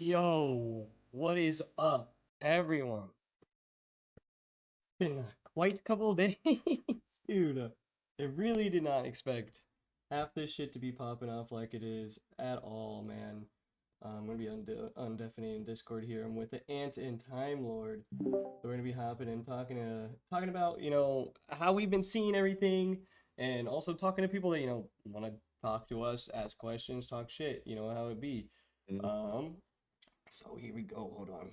Yo, what is up, everyone? Been quite a couple of days, dude. I really did not expect half this shit to be popping off like it is at all, man. I'm gonna be undeafening in Discord here. I'm with the Ant and Time Lord. So we're gonna be hopping and talking about how we've been seeing everything, and also talking to people that want to talk to us, ask questions, talk shit. You know how it be. Mhm. Um, so here we go. Hold on.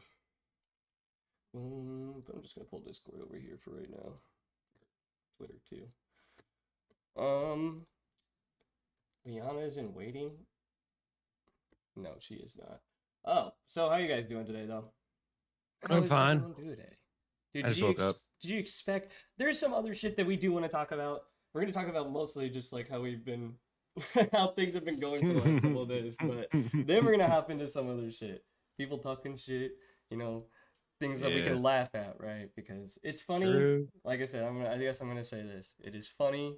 But I'm just gonna pull Discord over here for right now. Twitter too. Um, Liana is in waiting. No, she is not. Oh, so how you guys doing today, though? How I'm is fine. everyone doing today? Dude, I just woke up. did you expect? There's some other shit that we do want to talk about. We're gonna talk about mostly just like how we've been, how things have been going for the last couple of days. But then we're gonna hop into some other shit. People talking shit, you know, things that we Yeah. can laugh at, right? Because it's funny. True. Like I said, I guess I'm gonna say this. It is funny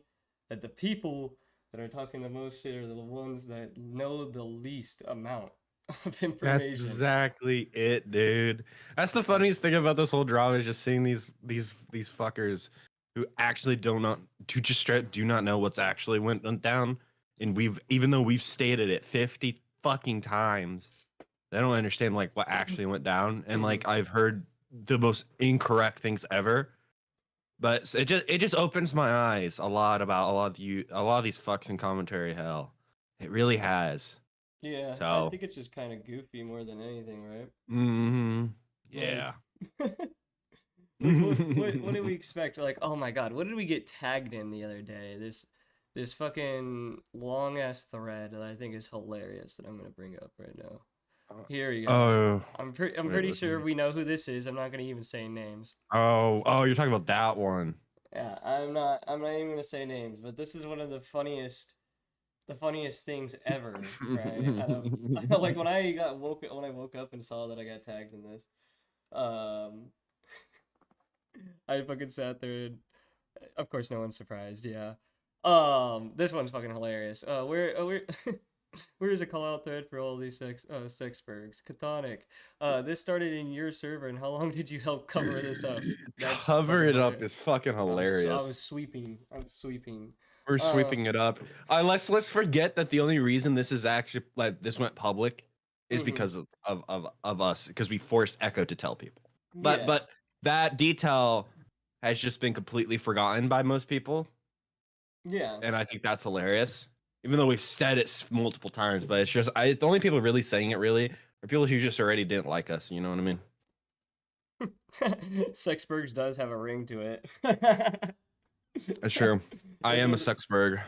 that the people that are talking the most shit are the ones that know the least amount of That's information. exactly it, dude. That's the funniest thing about this whole drama is just seeing these fuckers who actually do not who just straight do not know what's actually went down. And we've even though we've stated it 50 fucking times, they don't understand like what actually went down. And Mhm. like I've heard the most incorrect things ever. But it just opens my eyes a lot about a lot of these fucks in commentary hell. It really has. Yeah, I So, think it's just kind of goofy more than anything, right? mm-hmm. Like, Yeah. like what did we expect? Like, oh my God, what did we get tagged in the other day? This fucking long ass thread that I think is hilarious that I'm gonna bring up right now. Here we go. Oh, I'm wait, pretty let sure me. we know who this is. I'm not gonna even say names. Oh, you're talking about that one. Yeah, I'm not even gonna say names, but this is one of the funniest things ever, right? Like when I woke up and saw that I got tagged in this. Um, I fucking sat there and of course no one's surprised, yeah. This one's fucking hilarious. Where where is a call out thread for all these sexbergs? Chthonic. This started in your server and how long did you help cover this up? That's Cover fucking it up hilarious. is fucking I was hilarious. sweeping. I was sweeping. We're Uh, sweeping it up. Let's forget that the only reason this is actually like this went public is mhm. because of us because we forced Echo to tell people. But Yeah. but that detail has just been completely forgotten by most people, Yeah. and I think that's hilarious. Even though we've said it multiple times, but it's just the only people really saying it really are people who just already didn't like us. You know what I mean? Sexburgs does have a ring to it. That's true. I That's am a what Sexberg.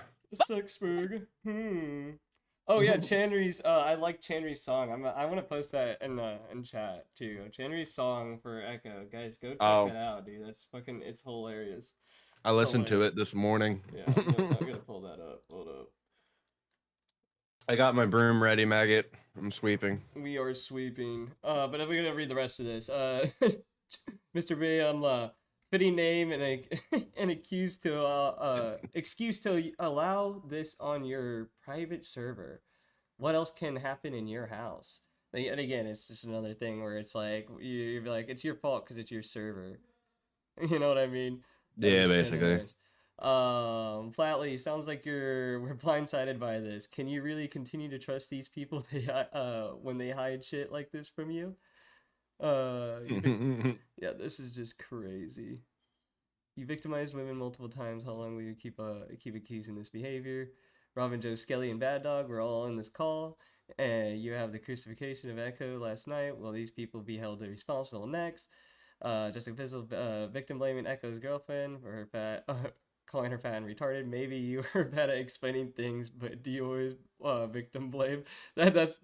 Sexburg. Hmm. Oh yeah, Chandry's. I like Chandry's song. I want to post that in chat too. Chandry's song for Echo, guys. Go check Oh, that out, dude. That's fucking. It's hilarious. I It's listened to hilarious. it this morning. Yeah, I'm gonna pull that up. Hold up. I got my broom ready, maggot. I'm sweeping. We are sweeping. But I'm gonna read the rest of this. Mr. B, fitting name and an accused to excuse to allow this on your private server. What else can happen in your house? And again, it's just another thing where it's like you're like it's your fault because it's your server. You know what I mean? That's Yeah, just kind of basically. hilarious. Flatly, sounds like we're blindsided by this. Can you really continue to trust these people when they hide shit like this from you? Yeah, this is just crazy. You victimized women multiple times. How long will you keep accusing this behavior? Robin, Joe, Skelly, and Bad Dog were all in this call. You have the crucifixion of Echo last night. Will these people be held responsible next? Jessica Fizzle, victim blaming Echo's girlfriend for her fat, calling her fat and retarded. Maybe you were bad at explaining things, but do you always victim blame? That's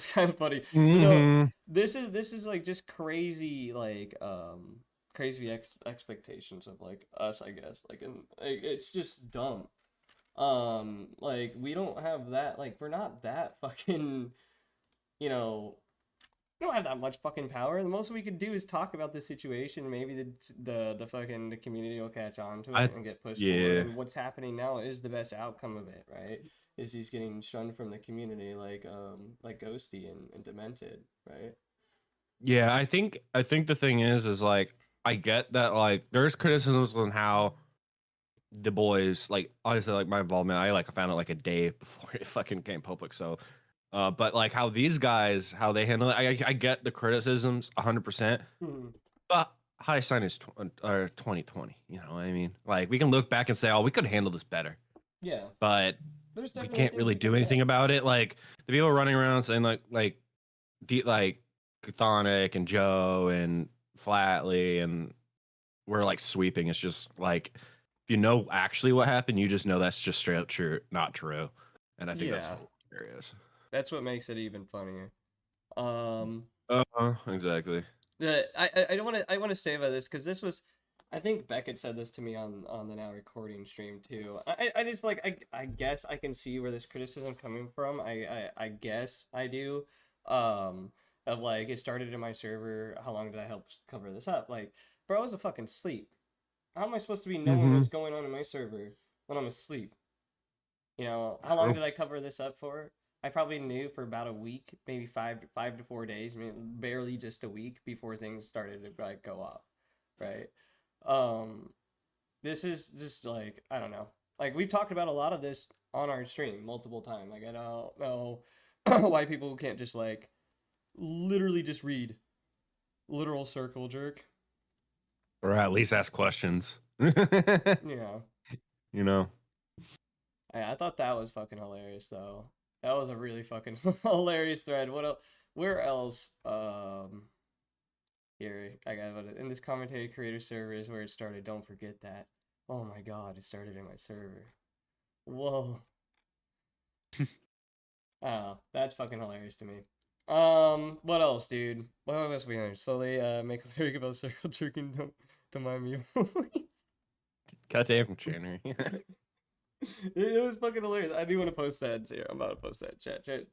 kind of funny. But no, Hmm. this is like just crazy crazy expectations of like us, I guess. And like, it's just dumb. Like we don't have that. Like we're not that fucking, you know, We don't have that much fucking power. The most we could do is talk about the situation. Maybe the fucking the community will catch on to I it and get pushed forward. yeah. And what's happening now is the best outcome of it, right? Is he's getting shunned from the community like Ghosty and Demented, right? Yeah, I think the thing is like I get that like there's criticisms on how the boys like honestly like my involvement I found out like a day before it fucking came public so but like how these guys how they handle it I get the criticisms 100% Hmm. but high sign is 2020 you know what I mean like we can look back and say oh we could handle this better Yeah, but there's we definitely can't things really we could do have done. anything about it like the people running around saying like Chthonic and Joe and Flatley and we're like sweeping. It's just like if you know actually what happened, you just know that's just straight up true, not true. And I think that's Yeah, hilarious. that's what makes it even funnier. Um, Exactly. I don't want to I want to say about this because this was I think Beckett said this to me on the now recording stream too. I just like I guess I can see where this criticism coming from. I guess I do. Um, of like it started in my server. How long did I help cover this up? Like, bro, I was a fucking sleep. How am I supposed to be knowing Mm-hmm. what's going on in my server when I'm asleep? You know, how long True. did I cover this up for? I probably knew for about a week, maybe 5 to 4 days. I mean, barely just a week before things started to like go off, right? Um, this is just like I don't know. Like we've talked about a lot of this on our stream multiple times. Like I don't know why people can't just like literally just read literal circle jerk. Or at least ask questions. You know, You know. I thought that was fucking hilarious though. That was a really fucking hilarious thread. What else? Where else? Here I got it. In this commentary creator server is where it started. Don't forget that. Oh my god, it started in my server. Whoa. Oh, that's fucking hilarious to me. What else, dude? What else we learned? Slowly, make a lyric about circle jerking. Don't mind me. Goddamn January. It was fucking hilarious. I do want to post that too. I'm about to post that.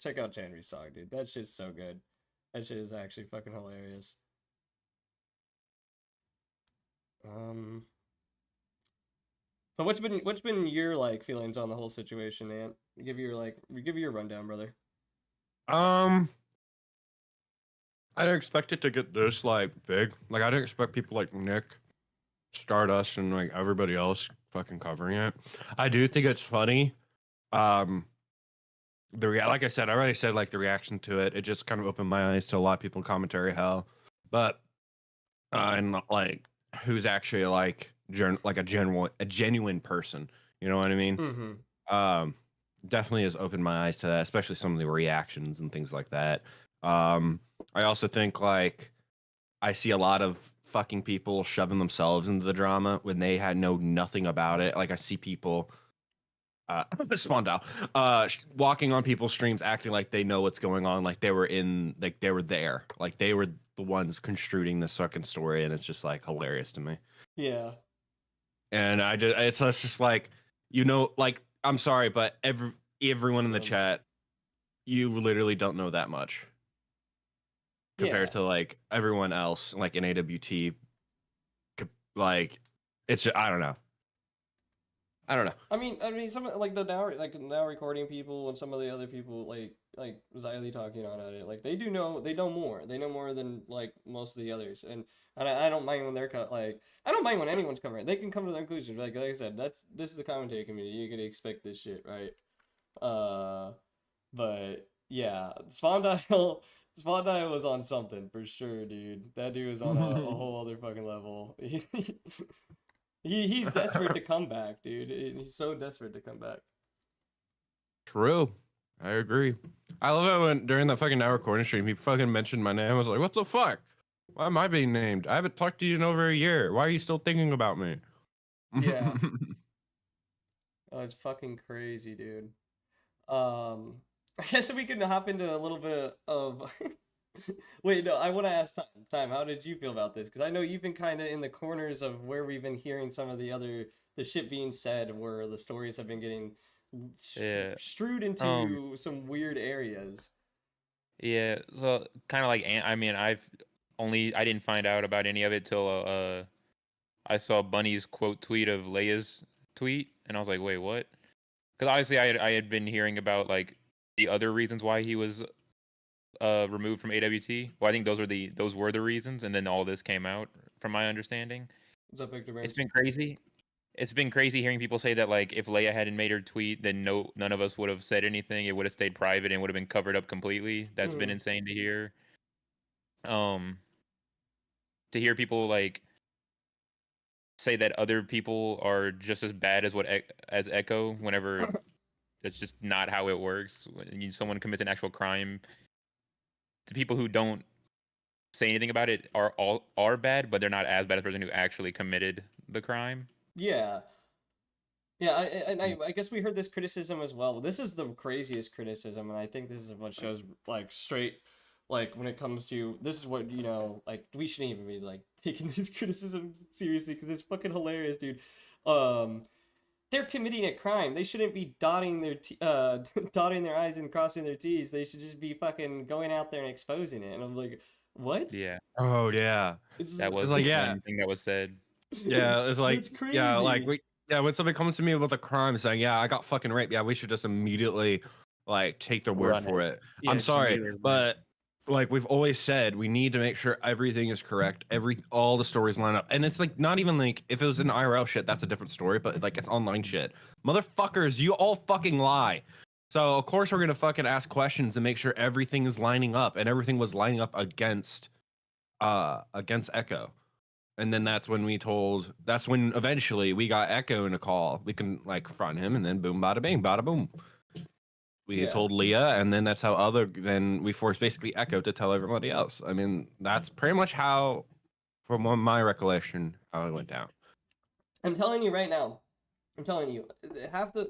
Check out Chandry's song, dude. That shit's so good. That shit is actually fucking hilarious. Um, but what's been your like feelings on the whole situation, Ant? Give you your rundown, brother. um I didn't expect it to get this like big. Like I didn't expect people like Nick, Stardust, and like everybody else fucking covering it. I do think it's funny. Um like I said, I already said like the reaction to it. It just kind of opened my eyes to a lot of people in commentary hell, but and like who's actually like a genuine person. You know what I mean? Mm-hmm. Um, definitely has opened my eyes to that, especially some of the reactions and things like that. Um, I also think like I see a lot of fucking people shoving themselves into the drama when they had know nothing about it. Like I see people spawned out walking on people's streams acting like they know what's going on like they were there like they were the ones construing this fucking story and it's just like hilarious to me Yeah. and it's just like you know like I'm sorry but everyone in the So, chat you literally don't know that much compared yeah. to like everyone else like in AWT like it's I don't know. I mean, some like the now recording people and some of the other people like Xylee talking on it, like they know more. They know more than like most of the others, and I don't mind when they're like I don't mind when anyone's covering it. They can come to their conclusions. Like I said, this is the commentary community. You could expect this shit, right? Uh, but yeah, Spawn Dial was on something for sure, dude. That dude was on a whole other fucking level. He's desperate to come back, dude. He's so desperate to come back. True. I agree. I love it when during that fucking now recording stream he fucking mentioned my name. I was like, what the fuck? Why am I being named? I haven't talked to you in over a year. Why are you still thinking about me? Yeah. Oh, it's fucking crazy, dude. I guess we can hop into a little bit of. Wait, no, I want to ask Time. How did you feel about this? Because I know you've been kind of in the corners of where we've been hearing some of the shit being said, where the stories have been getting Yeah. strewed Um, into some weird areas. Yeah, so kind of like I mean, I didn't find out about any of it till I saw Bunny's quote tweet of Leia's tweet, and I was like, wait, what? Because obviously I had been hearing about like the other reasons why he was removed from AWT. Well, I think those were the reasons, and then all this came out from my understanding. What's up, Victor It's Burns? been crazy. It's been crazy hearing people say that like if Leia hadn't made her tweet, then none of us would have said anything. It would have stayed private and would have been covered up completely. That's been Hmm. insane to hear. Um, to hear people like say that other people are just as bad as as Echo whenever that's just not how it works. When someone commits an actual crime, the people who don't say anything about it are bad, but they're not as bad as the person who actually committed the crime. Yeah. Yeah, I guess we heard this criticism as well. This is the craziest criticism, and I think this is what shows like straight, like when it comes to this is what like we shouldn't even be like taking this criticism seriously because it's fucking hilarious, dude. Um, they're committing a crime. They shouldn't be dotting their dotting their i's and crossing their t's. They should just be fucking going out there and exposing it. And I'm like, what? Yeah, Oh yeah. It's that It's was like the yeah, one thing that was said. yeah. It's like That's yeah, like crazy. we yeah. When somebody comes to me with a crime saying yeah, I got fucking raped, yeah, we should just immediately like take their word Run for it. it. Yeah, I'm just sorry, immediately run it. but like we've always said, we need to make sure everything is correct. All the stories line up, and it's like not even like if it was an IRL shit, that's a different story. But like it's online shit, motherfuckers, you all fucking lie. So of course we're gonna fucking ask questions and make sure everything is lining up, and everything was lining up against Echo. And then that's when eventually we got Echo in a call. We can like confront him, and then boom, bada bing, bada boom. We Yeah. told Leah, and then that's how then we forced basically Echo to tell everybody else. I mean, that's pretty much how, from my recollection, how it went down. I'm telling you right now. I'm telling you,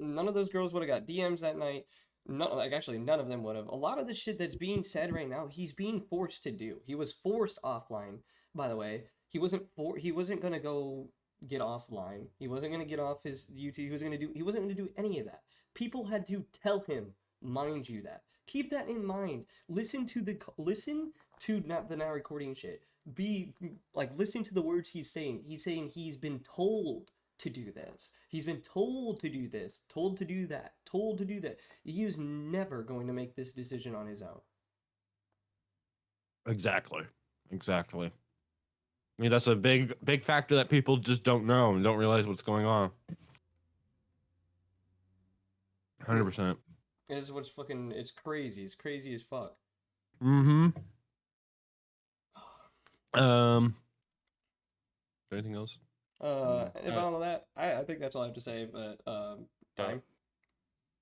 none of those girls would have got DMs that night. No, like actually, none of them would have. A lot of the shit that's being said right now, he's being forced to do. He was forced offline. By the way, He wasn't gonna go get offline. He wasn't gonna get off his YouTube. He wasn't gonna do any of that. People had to tell him, mind you that. Keep that in mind. Listen to not the now recording shit. Be like listen to the words he's saying. He's saying he's been told to do this. He's been told to do this, told to do that, told to do that. He is never going to make this decision on his own. Exactly. I mean, that's a big factor that people just don't know and don't realize what's going on. 100%. It's what's fucking. It's crazy. It's crazy as fuck. Mm-hmm. Um. Anything else? And about all of that, I think that's all I have to say. But time.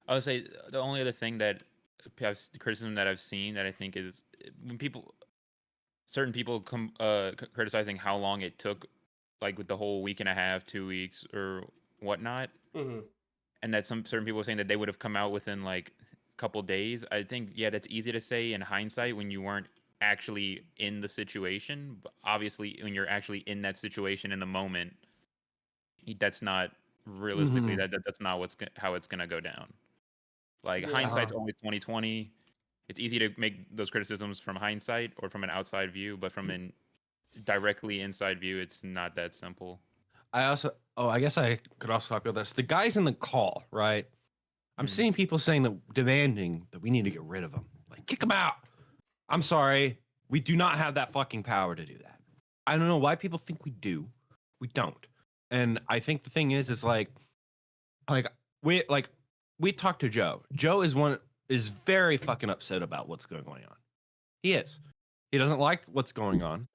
I would say the only other thing that the criticism that I've seen that I think is when certain people come criticizing how long it took, like with the whole week and a half, 2 weeks or whatnot, Mm-hmm. and that some certain people were saying that they would have come out within like a couple days. I think yeah, that's easy to say in hindsight when you weren't actually in the situation. But obviously, when you're actually in that situation in the moment, that's not realistically Mm-hmm. that's not how it's gonna go down. Like Yeah. hindsight's always 2020. It's easy to make those criticisms from hindsight or from an outside view, but from an directly inside view, it's not that simple. I guess I could also talk about this. The guys in the call, right? I'm Mm. seeing people saying that demanding that we need to get rid of them, like kick them out. I'm sorry, we do not have that fucking power to do that. I don't know why people think we do. We don't. And I think the thing is like we talked to Joe. Joe is very fucking upset about what's going on. He is. He doesn't like what's going on,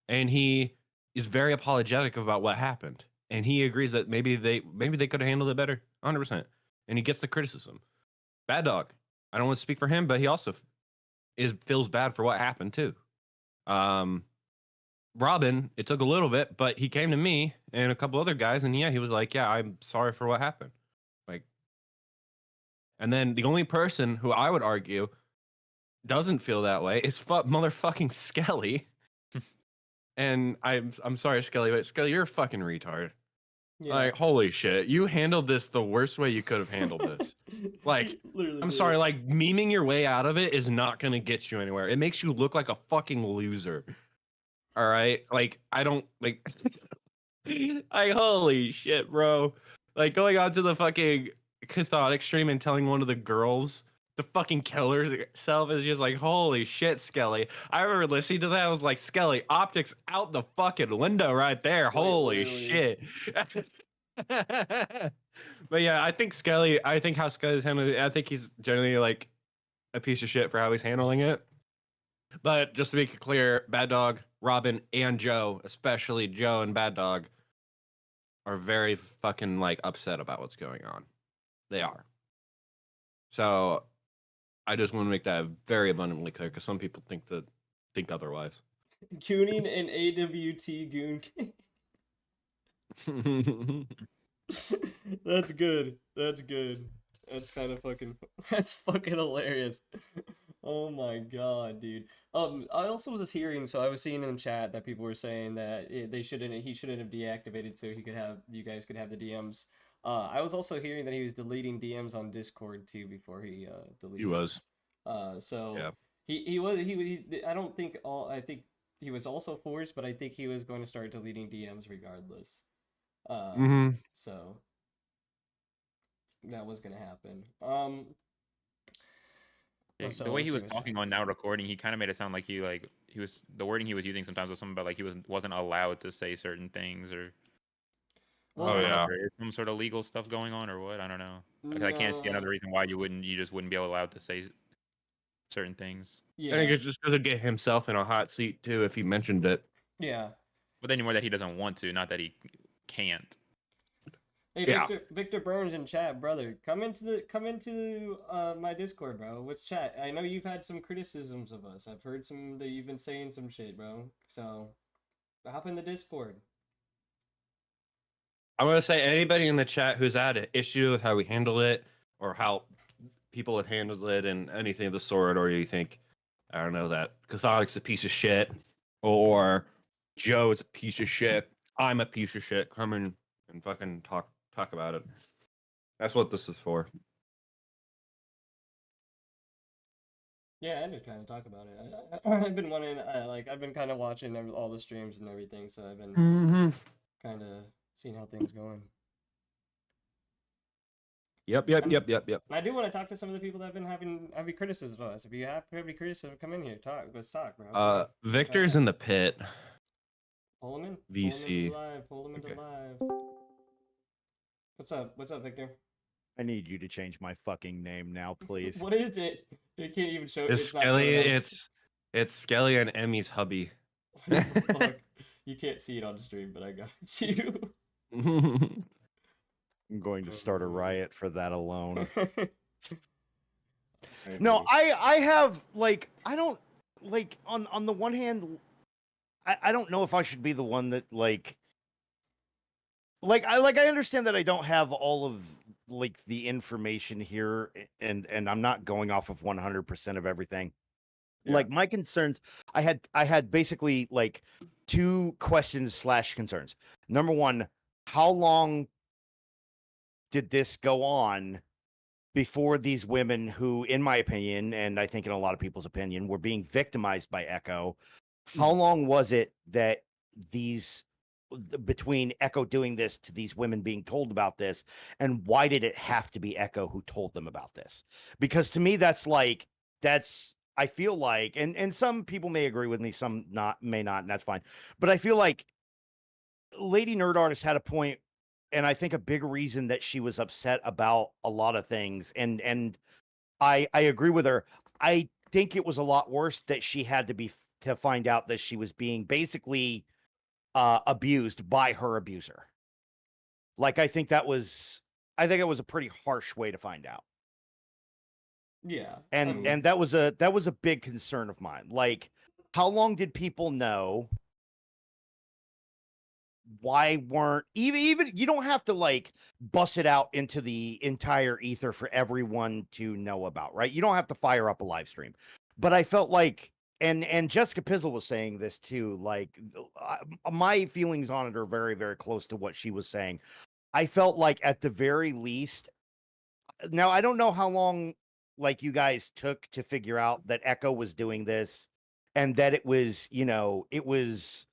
and he is very apologetic about what happened. And he agrees that maybe they could have handled it better, 100%. And he gets the criticism. Bad dog. I don't want to speak for him, but he also feels bad for what happened too. Robin, it took a little bit, but he came to me and a couple other guys, and yeah, he was like, "Yeah, I'm sorry for what happened." Like, and then the only person who I would argue doesn't feel that way is motherfucking Skelly. And I'm sorry, Skelly, but Skelly, you're a fucking retard. Yeah. Like, holy shit, you handled this the worst way you could have handled this. Like, He literally I'm did sorry, it. like memeing your way out of it is not gonna get you anywhere. It makes you look like a fucking loser. All right, like I don't like. I holy shit, bro! Like going on to the fucking Chthonic stream and telling one of the girls to fucking kill herself is just like holy shit, Skelly. I remember listening to that. I was like, Skelly, optics out the fucking window right there. Like, Holy literally. shit. But yeah, I think Skelly. I think how Skelly's handling it. I think he's generally like a piece of shit for how he's handling it. But just to make it clear, Bad Dog, Robin, and Joe, especially Joe and Bad Dog, are very fucking like upset about what's going on. They are. So I just want to make that very abundantly clear because some people think otherwise. Gooning and AWT Goon. That's good. That's good. That's kind of fucking. That's fucking hilarious. Oh my god, dude. I also was hearing. So I was seeing in chat that people were saying that they shouldn't. He shouldn't have deactivated so he could have. You guys could have the DMs. I was also hearing that he was deleting DMs on Discord too before he deleted. He was. So Yeah. he was he. I don't think all. I think he was also forced, but I think he was going to start deleting DMs regardless. So that was gonna happen. Yeah, So the way let's he see was what's talking on now recording, he kind of made it sound like he was the wording he was using sometimes was something about like he wasn't allowed to say certain things or Well, Oh, I don't know yeah. if there is some sort of legal stuff going on or what. I don't know. Like, I can't see another no, reason why you just wouldn't be allowed to say certain things. I think yeah, it's just going to get himself in a hot seat too if he mentioned it. yeah. But then more that he doesn't want to, not that he can't. Hey, Yeah. Victor Burns in chat, brother. Come into my Discord, bro. What's chat? I know you've had some criticisms of us. I've heard some that you've been saying some shit, bro. So hop in the Discord. I'm going to say anybody in the chat who's had an issue with how we handled it or how people have handled it and anything of the sort, or you think, I don't know, that Cathonic's a piece of shit or Joe is a piece of shit, I'm a piece of shit, come in and fucking talk about it. That's what this is for. Yeah, I just kind of talk about it. I've been wanting, I've been kind of watching all the streams and everything, so I've been kind of seeing how things going. Yep. And I do want to talk to some of the people that have been having criticisms of us. If you have any criticism, come in here, talk. Let's talk, bro. Victor's in the pit. Pull him in. VC. Pull him into Okay. live. What's up? What's up, Victor? I need you to change my fucking name now, please. What is it? It can't even show. It's not Skelly. showing us. It's Skelly and Emmy's hubby. Fuck. You can't see it on stream, but I got you. I'm going to start a riot for that alone. Alright, No, buddy. I have like I don't like on the one hand I don't know if I should be the one that I understand that I don't have all of like the information here and I'm not going off of 100% of everything. Yeah. Like my concerns, I had basically like two questions / concerns. Number one, how long did this go on before these women who, in my opinion, and I think in a lot of people's opinion, were being victimized by Echo? How long was it that between Echo doing this to these women being told about this, and why did it have to be Echo who told them about this? Because to me, I feel like, and some people may agree with me, some may not, and that's fine. But I feel like Lady Nerd Artist had a point, and I think a big reason that she was upset about a lot of things, and I agree with her. I think it was a lot worse that she had to find out that she was being basically abused by her abuser. Like I think it was a pretty harsh way to find out. Yeah. And that was a big concern of mine. Like, how long did people know? Why weren't even you don't have to like bust it out into the entire ether for everyone to know about, right? You don't have to fire up a live stream. But I felt like and Jessica Pizzle was saying this too, like my feelings on it are very, very close to what she was saying. I felt like at the very least, now I don't know how long like you guys took to figure out that Echo was doing this and that it was, it was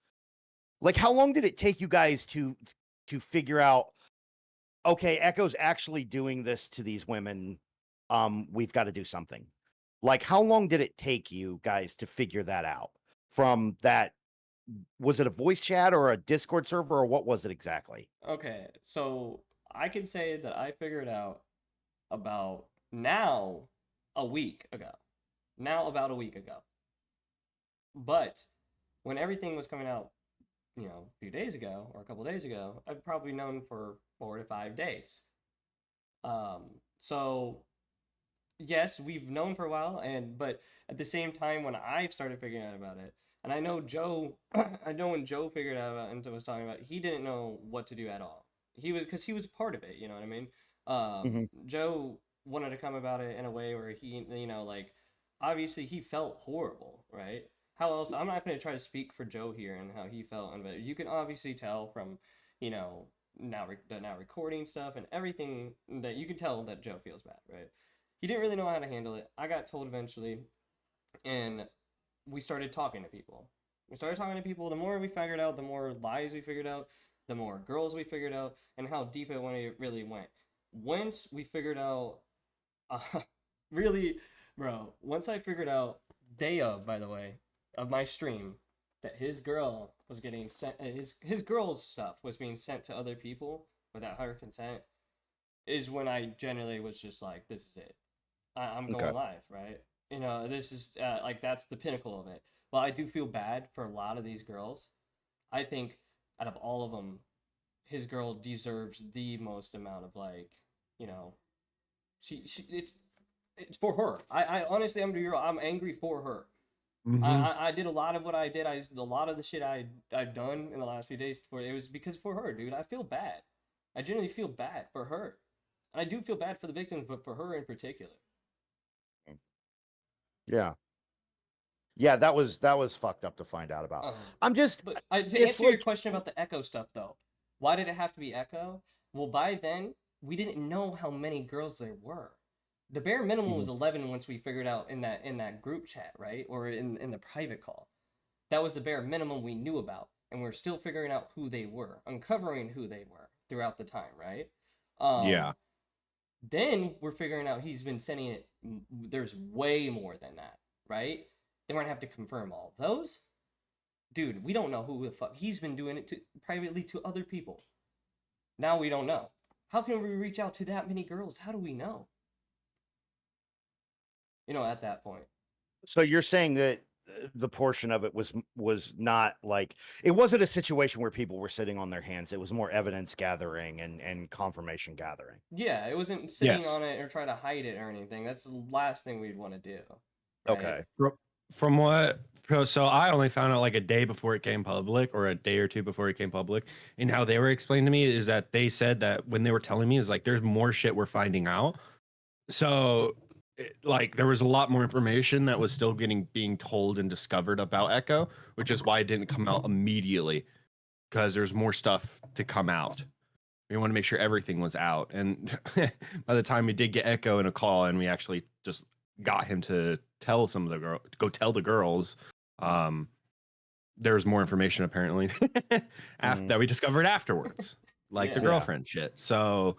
like how long did it take you guys to figure out okay, Echo's actually doing this to these women. We've got to do something. Like how long did it take you guys to figure that out? From that, was it a voice chat or a Discord server or what was it exactly? Okay, so I can say that I figured out about now a week ago. Now about a week ago. But when everything was coming out, a few days ago or a couple days ago, I've probably known for 4 to 5 days. So yes, we've known for a while, but at the same time, when I started figuring out about it, and I know Joe, I know when Joe figured out about it and was talking about it, he didn't know what to do at all. Because he was part of it, you know what I mean? Mhm. Joe wanted to come about it in a way where he, like, obviously he felt horrible, right? How else? I'm not going to try to speak for Joe here and how he felt, but you can obviously tell from, the now recording stuff and everything that you can tell that Joe feels bad, right? He didn't really know how to handle it. I got told eventually, and we started talking to people. We started talking to people. The more we figured out, the more lies we figured out, the more girls we figured out, and how deep it really went. Once we figured out, uh, really, bro, once I figured out, day of, by the way, of my stream, that his girl was getting sent, his girl's stuff was being sent to other people without her consent, is when I generally was just like, this is it. I'm Okay. going live, right? This is like that's the pinnacle of it. Well, I do feel bad for a lot of these girls. I think out of all of them, his girl deserves the most amount of like, you know, she it's for her. I honestly, I'm to be real, I'm angry for her. Mhm. I did a lot of what I did. A lot of the shit I've done in the last few days for it was because for her, dude. I feel bad. I genuinely feel bad for her. And I do feel bad for the victims, but for her in particular. Yeah. Yeah, that was fucked up to find out about. I'm just But to it's answer your like question about the Echo stuff, though, why did it have to be Echo? Well, by then we didn't know how many girls there were. The bare minimum was Mhm. 11 once we figured out in that group chat, right, or in the private call. That was the bare minimum we knew about, and we're still figuring out who they were, uncovering who they were throughout the time, right? Yeah. Then we're figuring out he's been sending it. There's way more than that, right? Then we're gonna have to confirm all those. Dude, we don't know who the fuck he's been doing it to privately to other people. Now we don't know. How can we reach out to that many girls? How do we know? At that point. So you're saying that the portion of it was not like it wasn't a situation where people were sitting on their hands. It was more evidence gathering and confirmation gathering. Yeah, it wasn't sitting Yes. on it or trying to hide it or anything. That's the last thing we'd want to do, right? Okay. From what so I only found out like a day before it came public or a day or two before it came public, and how they were explaining to me is that they said that when they were telling me is like there's more shit we're finding out. So like there was a lot more information that was still being told and discovered about Echo, which is why it didn't come out immediately, because there's more stuff to come out. We want to make sure everything was out, and by the time we did get Echo in a call and we actually just got him to tell some of the girl go tell the girls, there was more information apparently after Mhm. that we discovered afterwards, like the Yeah. Yeah. girlfriend shit. So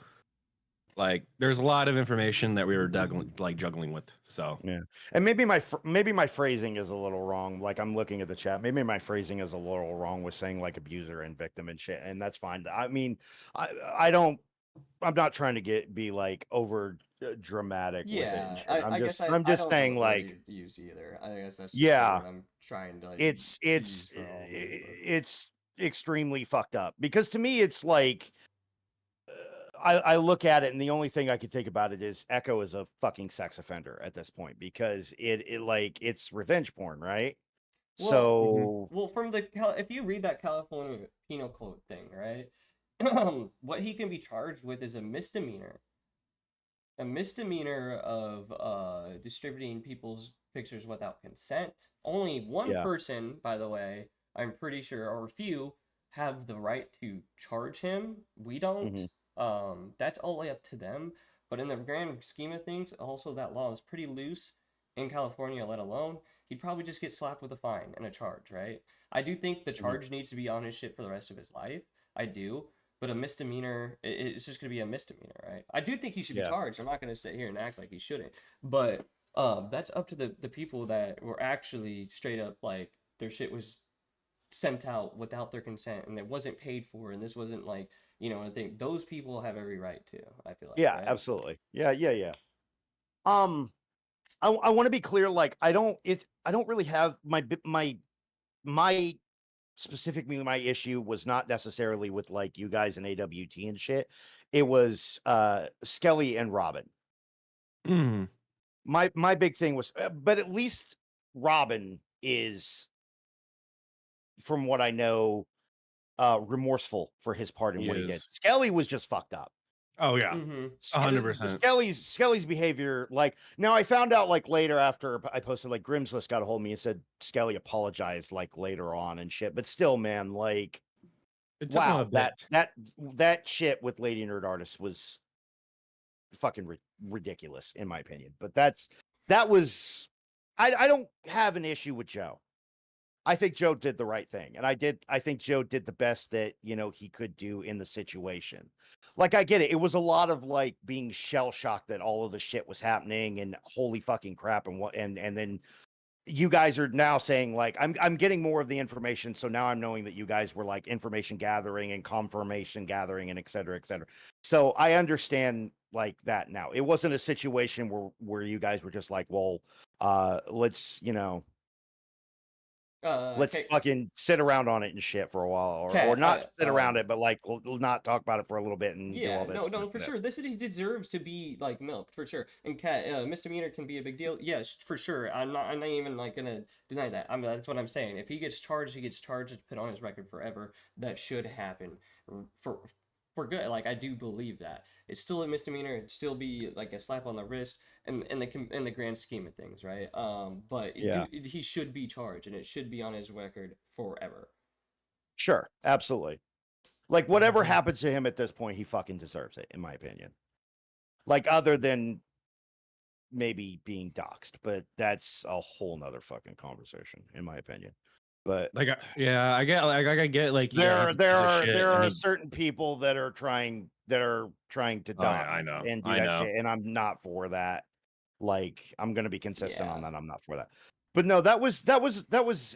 like there's a lot of information that we were juggling with. So Yeah. And maybe my phrasing is a little wrong. Like I'm looking at the chat. Maybe my phrasing is a little wrong with saying like abuser and victim and shit. And that's fine. I mean, I don't. I'm not trying to be like over dramatic with it and Yeah, shit. I guess I'm I just don't know saying what word like you used either. I guess that's just the yeah, word I'm trying to like it's use it's for all of it. But it's extremely fucked up because to me it's like I look at it and the only thing I can think about it is Echo is a fucking sex offender at this point because it like it's revenge porn, right? well, mhm. So from if you read that California penal code thing, right? What he can be charged with is a misdemeanor of distributing people's pictures without consent. Only one yeah, person, by the way, I'm pretty sure, or a few, have the right to charge him. We don't. hmm That's all the way up to them. But in the grand scheme of things, also that law is pretty loose in California, let alone he'd probably just get slapped with a fine and a charge, right? I do think the charge needs to be on his shit for the rest of his life. I do. But a misdemeanor, it's just going to be a misdemeanor, right? I do think he should be Yeah. charged. I'm not going to sit here and act like he shouldn't. But that's up to the people that were actually straight up like their shit was sent out without their consent and it wasn't paid for and this wasn't like, I think those people have every right to, I feel like. Yeah, right? absolutely. Yeah. I want to be clear. Like, I don't really have my specifically my issue was not necessarily with like you guys and AWT and shit. It was Skelly and Robin. Mhm. My big thing was, but at least Robin is, from what I know, remorseful for his part in He what he did. is. Skelly was just fucked up. Oh yeah, Mm-hmm. 100%. Skelly's behavior, like, now I found out like later after I posted, like, Grimslist got a hold of me and said Skelly apologized like later on and shit, but still, man, like, It took him a wow, bit. that shit with Lady Nerd Artist was fucking ridiculous in my opinion. But that was, I don't have an issue with Joe. I think Joe did the right thing. And I think Joe did the best that, he could do in the situation. Like, I get it. It was a lot of like being shell shocked that all of the shit was happening and holy fucking crap. And then you guys are now saying like, I'm getting more of the information. So now I'm knowing that you guys were like information gathering and confirmation gathering and et cetera, et cetera. So I understand like that now. It wasn't a situation where you guys were just like, well, let's, let's fucking sit around on it and shit for a while, or not sit around it, but like not talk about it for a little bit and do all this. No, for sure. This city deserves to be like milked for sure. And Cat, misdemeanor can be a big deal. Yes, for sure. I'm not even like gonna deny that. That's what I'm saying. If he gets charged, he gets charged. It's put on his record forever. That should happen for good. Like, I do believe that it's still a misdemeanor. It'd still be like a slap on the wrist in the grand scheme of things, right? But Yeah. he should be charged, and it should be on his record forever. Sure, absolutely. Like, whatever happens to him at this point, he fucking deserves it, in my opinion. Like, other than maybe being doxxed, but that's a whole nother fucking conversation, in my opinion. But Like, yeah, I get like there are certain people that are trying to dox I know, and do I that know. shit, and I'm not for that. Like, I'm gonna be consistent on Yeah. that. I'm not for that. But no, that was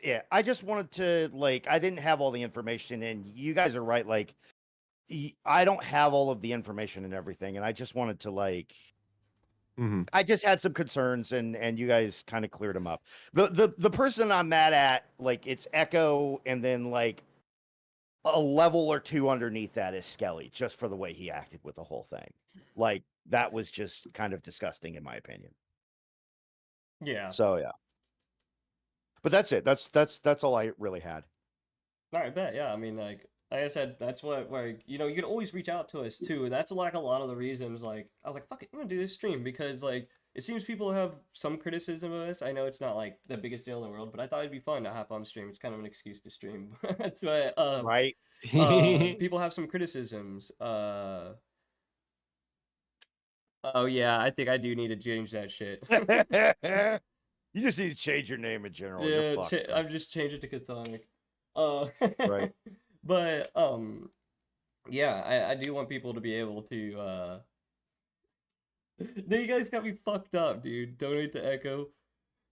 it. I just wanted to, like, I didn't have all the information, and you guys are right. Like, I don't have all of the information and everything, and I just wanted to, like, I just had some concerns, and you guys kind of cleared them up. The person I'm mad at, like, it's Echo, and then like a level or two underneath that is Skelly, just for the way he acted with the whole thing. Like, that was just kind of disgusting, in my opinion. Yeah. So yeah. But that's it. That's all I really had. All right, bet. Yeah, I mean, like I said, that's where you can always reach out to us too. And that's like a lot of the reasons. Like, I was like, fuck it, I'm gonna do this stream because like it seems people have some criticism of us. I know it's not like the biggest deal in the world, but I thought it'd be fun to hop on stream. It's kind of an excuse to stream. That's why. Right. People have some criticisms. Oh yeah, I think I do need to change that shit. You just need to change your name in general. Yeah, You're fucked. I've just changed it to Chthonic. Right. But yeah, I do want people to be able to No, you guys got me fucked up, dude. Donate to Echo.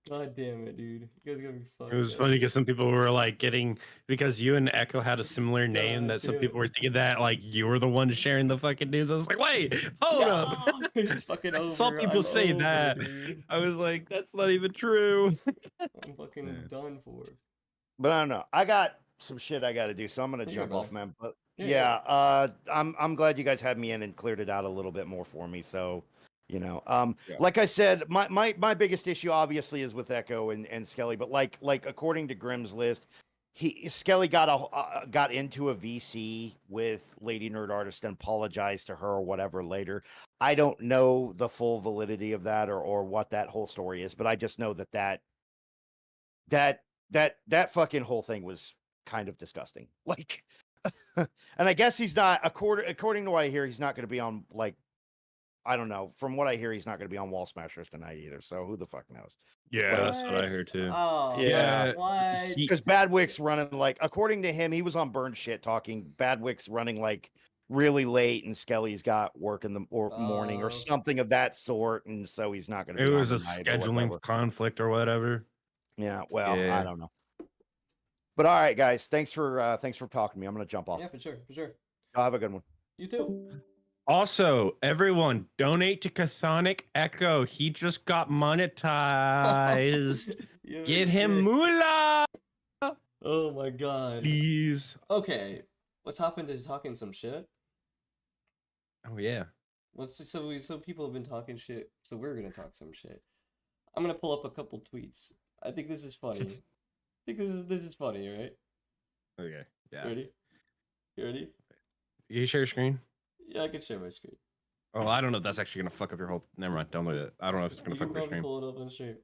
God damn it, dude. You guys got me fucked It was up. funny because some people were like getting, because you and Echo had a similar name, God that some damn people it. were thinking that like you were the one sharing the fucking news. I was like, wait, hold up. It's fucking over. Some people I'm say over, that. dude. I was like, that's not even true. I'm fucking done for. But I don't know. I got some shit I got to do, so I'm gonna Yeah, jump brother. off, man. But Yeah, yeah, I'm glad you guys had me in and cleared it out a little bit more for me. So, like I said, my biggest issue obviously is with Echo and Skelly. But like according to Grimm's list, Skelly got into a VC with Lady Nerd Artist and apologized to her or whatever later. I don't know the full validity of that or what that whole story is, but I just know that fucking whole thing was kind of disgusting. Like, And I guess he's not, according to what I hear, he's not going to be on, like, I don't know. From what I hear, he's not going to be on Wall Smashers tonight either. So who the fuck knows? Yeah, that's what I heard too. Oh, Yeah. what? Because Badwick's running, like, according to him, he was on Burn Shit talking. Badwick's running like really late, and Skelly's got work in the morning or Oh. something of that sort, and so he's not going to. It be was a on tonight or scheduling whatever. conflict or whatever. Yeah, well, Yeah. I don't know. But all right, guys, thanks for talking to me. I'm going to jump off. Yeah, for sure, for sure. Y'all have a good one. You too. Also, everyone, donate to Chthonic Echo. He just got monetized. You Give him dick. moolah, Oh my god. please. Okay, let's hop into talking some shit. Oh yeah. So people have been talking shit, so we're gonna talk some shit. I'm gonna pull up a couple tweets. I think this is funny. I think this is funny, right? Okay. Yeah. You ready? You ready? You share your screen? Yeah, I can share my screen. Oh, I don't know if that's actually gonna fuck up your whole. Never mind. Don't look at it. I don't know if it's gonna You fuck can up your probably screen. pull it up on the stream.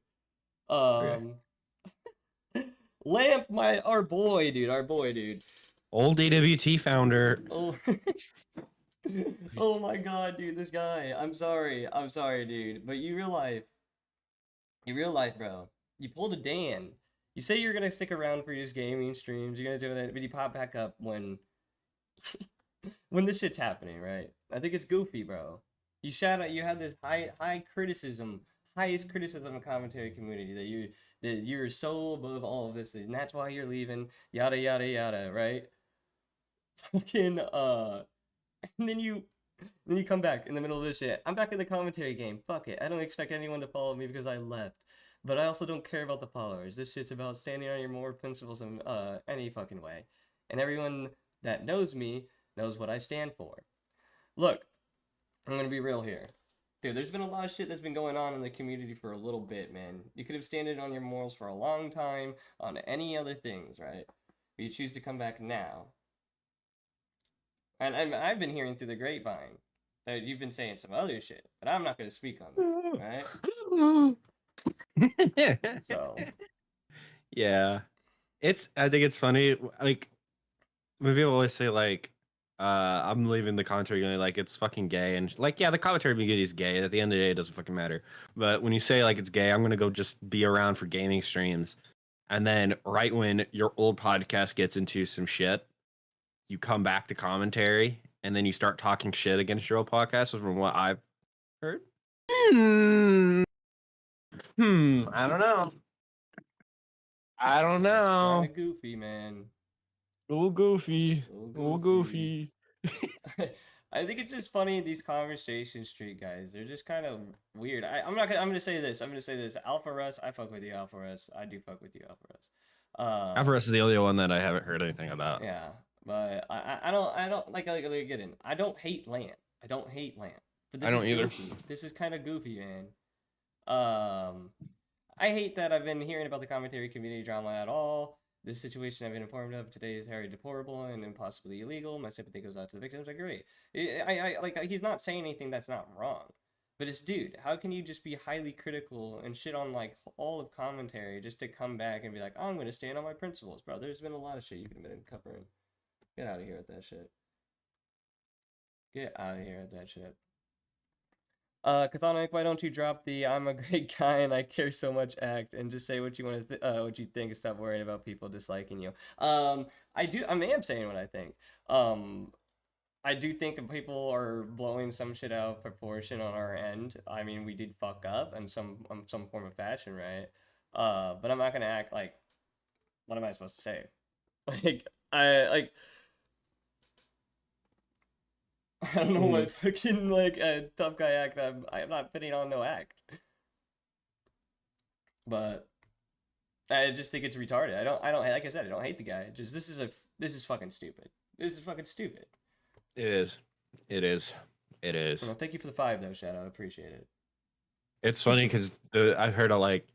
Lamp, our boy, dude. Old AWT founder. Oh, oh my god, dude, this guy. I'm sorry, dude. But you real life, bro. You pulled a Dan. You say you're gonna stick around for your gaming streams. You're gonna do it, but you pop back up when, when this shit's happening, right? I think it's goofy, bro. You shout out. You had this highest criticism of commentary community that you're so above all of this, and that's why you're leaving. Yada yada yada, right? Fucking and then you come back in the middle of this shit. I'm back in the commentary game. Fuck it. I don't expect anyone to follow me because I left. But I also don't care about the followers. This shit's about standing on your moral principles in any fucking way. And everyone that knows me knows what I stand for. Look, I'm gonna be real here. Dude, there's been a lot of shit that's been going on in the community for a little bit, man. You could have standed on your morals for a long time on any other things, right? But you choose to come back now. And I've been hearing through the grapevine that you've been saying some other shit, but I'm not going to speak on that, right? So, yeah, I think it's funny. Like, when people always say like, I'm leaving the commentary community, like it's fucking gay, and like, yeah, the commentary community is gay. At the end of the day, it doesn't fucking matter. But when you say like it's gay, I'm gonna go just be around for gaming streams, and then right when your old podcast gets into some shit, you come back to commentary, and then you start talking shit against your old podcast. From what I've heard. I don't know. kind of goofy, man. Little goofy. I think it's just funny these conversation street guys. They're just kind of weird. I'm gonna say this. Alpha Russ, I fuck with you, Alpha Russ. I do fuck with you, Alpha Russ. Alpha Russ is the only one that I haven't heard anything about. Yeah, but I don't like get in. I don't hate Lant. But this I don't is either. Goofy. This is kind of goofy, man. I hate that I've been hearing about the commentary community drama at all. This situation I've been informed of today is very deplorable and impossibly illegal. My sympathy goes out to the victims. I agree. I like he's not saying anything that's not wrong. But it's, dude, how can you just be highly critical and shit on like all of commentary just to come back and be like, oh, I'm going to stand on my principles, bro? There's been a lot of shit you could have been covering. Get out of here with that shit. Get out of here with that shit. Chthonic, why don't you drop the I'm a great guy and I care so much act and just say what you want to what you think and stop worrying about people disliking you. I am saying what I think. I do think people are blowing some shit out of proportion on our end. I mean, we did fuck up in some form of fashion, right? But I'm not gonna act like, what am I supposed to say? I don't know what fucking like a tough guy act. I'm not putting on no act. But I just think it's retarded. I don't like I said, I don't hate the guy. Just this is fucking stupid. This is fucking stupid. It is. Well, thank you for the 5 though, Shadow. I appreciate it. It's funny because I've heard of like,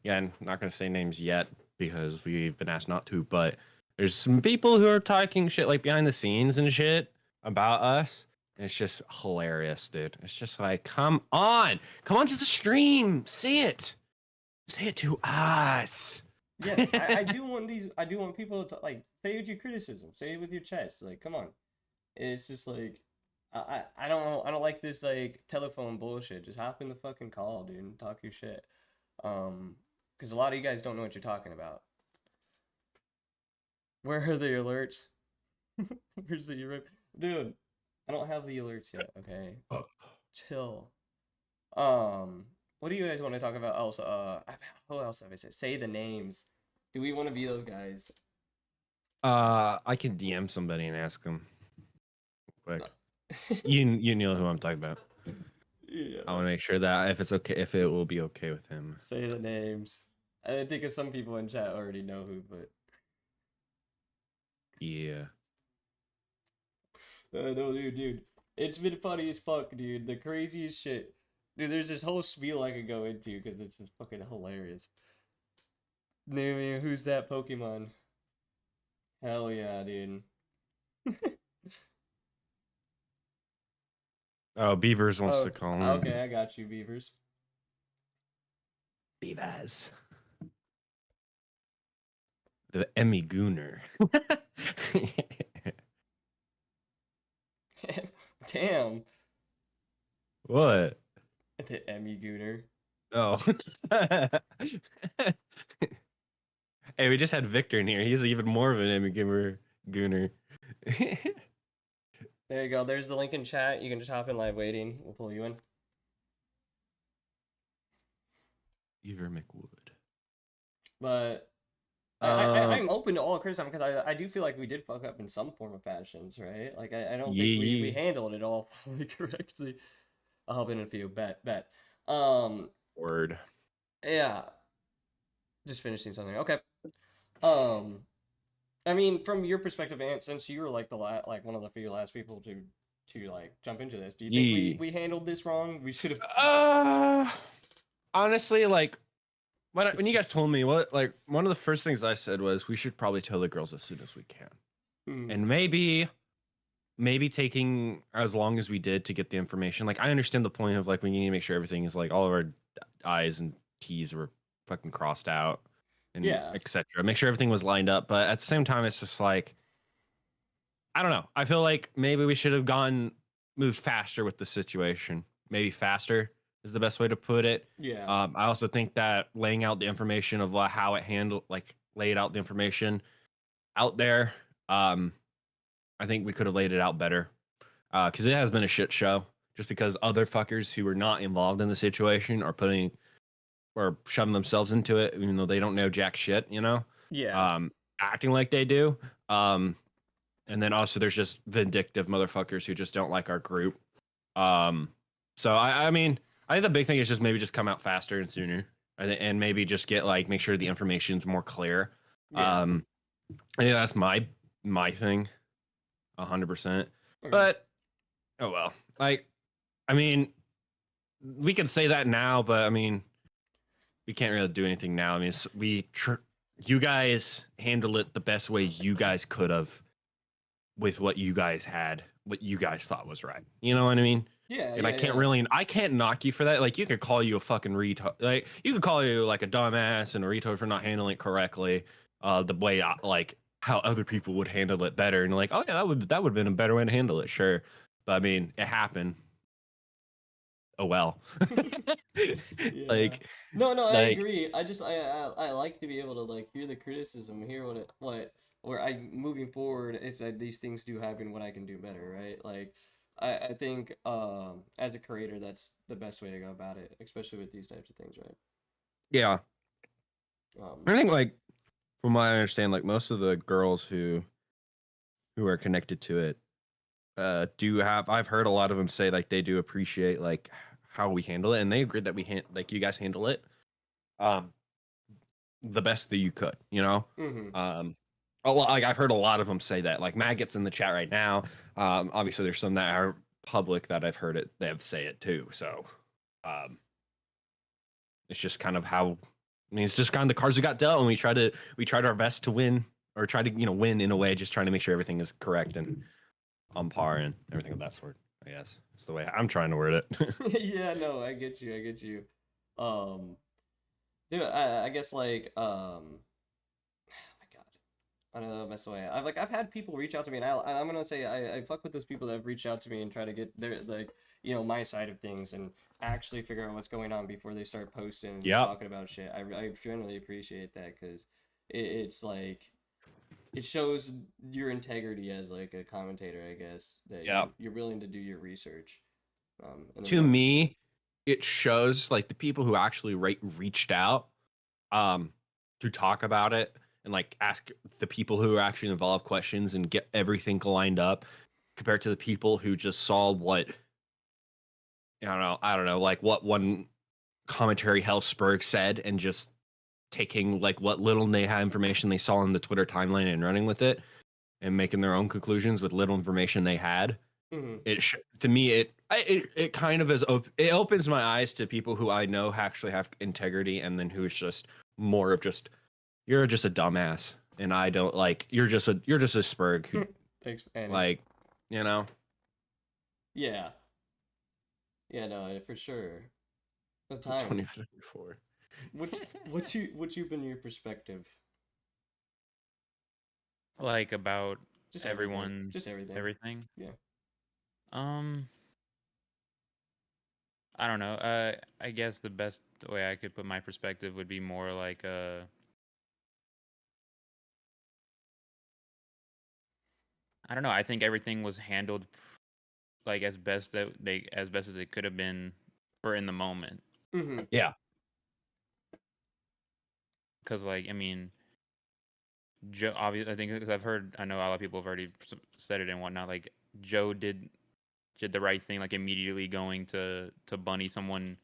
yeah, I'm not gonna say names yet because we've been asked not to, but there's some people who are talking shit like behind the scenes and shit about us. And it's just hilarious, dude. It's just like, come on to the stream, say it to us. Yes, I do want these. I do want people to like say it with your criticism. Say it with your chest. Like, come on. It's just like I don't know. I don't like this like telephone bullshit. Just hop in the fucking call, dude, and talk your shit. Because a lot of you guys don't know what you're talking about. Where are the alerts? Where's the alert? Dude, I don't have the alerts yet. Okay, chill. What do you guys want to talk about else? Who else have I said? Say the names. Do we want to be those guys? I can DM somebody and ask them. Quick. You know who I'm talking about. Yeah. I want to make sure that if it's okay, if it will be okay with him. Say the names. I think some people in chat already know who, but Yeah. no, dude. It's been funny as fuck, dude. The craziest shit. Dude, there's this whole spiel I could go into because it's just fucking hilarious. Name me, who's that Pokemon? Hell yeah, dude. Oh, Beavers wants Oh, to call him. okay, I got you, Beavers. Beavers. The Emmy Gooner. Damn. What? The Emmy Gooner. Oh. Hey, we just had Victor in here. He's even more of an Emmy Gooner. There you go. There's the link in chat. You can just hop in live waiting. We'll pull you in. Beaver McWood. But I'm open to all criticism because I do feel like we did fuck up in some form of fashions, right? Like I don't think we handled it all fully correctly. I'll hop in a few. Bet. Word. Yeah. Just finishing something. Okay. I mean, from your perspective, Ant, since you were like one of the few last people to like jump into this, do you think we handled this wrong? We should have. Honestly, like when you guys told me one of the first things I said was we should probably tell the girls as soon as we can, and maybe taking as long as we did to get the information. Like I understand the point of like we need to make sure everything is like all of our I's and T's were fucking crossed out. And etc. Make sure everything was lined up, but at the same time, it's just like I don't know. I feel like maybe we should have moved faster with the situation. Maybe faster is the best way to put it. Yeah. I also think that laying out the information of how it handled, like laid out the information out there. I think we could have laid it out better because it has been a shit show. Just because other fuckers who were not involved in the situation are shoving themselves into it, even though they don't know jack shit, you know? Yeah. Acting like they do. And then also there's just vindictive motherfuckers who just don't like our group. So I mean, I think the big thing is just maybe just come out faster and sooner. And maybe just get make sure the information's more clear. Yeah. Yeah, that's my thing. 100%. But oh well. I mean, we could say that now, but I mean, we can't really do anything now. I mean, you guys handle it the best way you guys could have with what you guys had, what you guys thought was right. You know what I mean? Yeah. And I can't knock you for that. Like, you could call you a fucking retard. Like, you could call you like a dumbass and a retard for not handling it correctly. The way how other people would handle it better. And like, oh yeah, that would have been a better way to handle it. Sure. But I mean, it happened. Oh well. Like no, I agree. I like to be able to like hear the criticism, hear where I moving forward if these things do happen, what I can do better, right? Like I think as a creator that's the best way to go about it, especially with these types of things, right? Yeah. I think like from what I understand, like most of the girls who are connected to it I've heard a lot of them say like they do appreciate like how we handle it, and they agree that you guys handle it the best that you could, you know. Like I've heard a lot of them say that. Like Maggot's in the chat right now. Obviously there's some that are public that I've heard it, they say it too. So it's just kind of it's just kind of the cards we got dealt, and we tried our best to win, or try to win in a way, just trying to make sure everything is correct and on par and everything of that sort. I guess it's the way I'm trying to word it. Yeah, no, I get you. Dude, I guess like I don't know, that's the way. I've had people reach out to me, and I'm gonna say I fuck with those people that have reached out to me and try to get their my side of things and actually figure out what's going on before they start posting and Yep. talking about shit. I generally appreciate that because it's like it shows your integrity as like a commentator, I guess, that Yep. you're willing to do your research. And To me, it shows like the people who actually reached out to talk about it and like ask the people who are actually involved questions and get everything lined up compared to the people who just saw what I don't know, like what one commentary Hellsberg said and just taking like what little they had information they saw on the Twitter timeline and running with it and making their own conclusions with little information they had. To me it kind of it opens my eyes to people who I know actually have integrity, and then who is just more of just you're just a dumbass and I don't like you're just a Spurg who thanks, Annie. like you know. Yeah, no, for sure. The time. 2054. What's you been your perspective? Like about Just everyone, just everything. everything. Yeah. I don't know. I guess the best way I could put my perspective would be more like I don't know. I think everything was handled like as best as it could have been for in the moment. Yeah. Because like I mean, Joe. Obviously, I think because I know a lot of people have already said it and whatnot. Like Joe did the right thing, like immediately going to bunny someone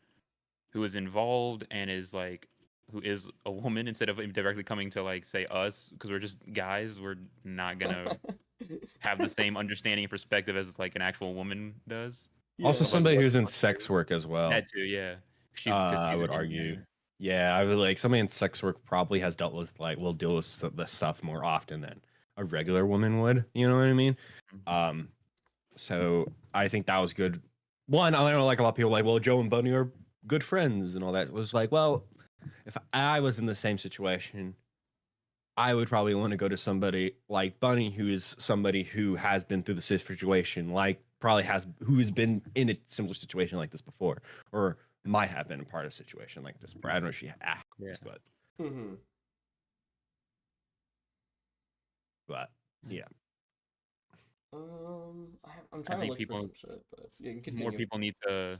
who is involved and is like who is a woman, instead of directly coming to like say us, because we're just guys. We're not gonna have the same understanding and perspective as like an actual woman does. Also, Yeah. somebody who's in sex work as well. That too, yeah. I she's would in, argue. Yeah, I would like somebody in sex work probably has dealt with will deal with the stuff more often than a regular woman would. You know what I mean? So I think that was good. One, I know like a lot of people like, well, Joe and Bunny are good friends and all that. It was like, well, if I was in the same situation, I would probably want to go to somebody like Bunny, who is somebody who has been through the situation, like who's been in a similar situation like this before, or might have been a part of a situation like this. I don't know if she has, but yeah. I'm trying to look for some shit, but yeah, more people need to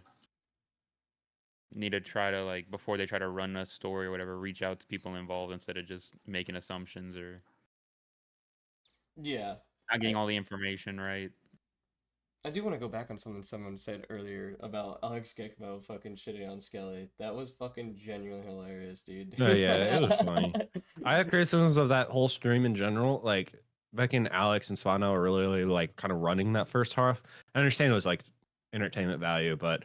try to, like, before they try to run a story or whatever, reach out to people involved instead of just making assumptions or not getting all the information right. I do want to go back on something someone said earlier about Alex Gekmo fucking shitting on Skelly. That was fucking genuinely hilarious, dude. Oh yeah, it was funny. I have criticisms of that whole stream in general. Like back in Alex and Spano were really like kind of running that first half. I understand it was like entertainment value, but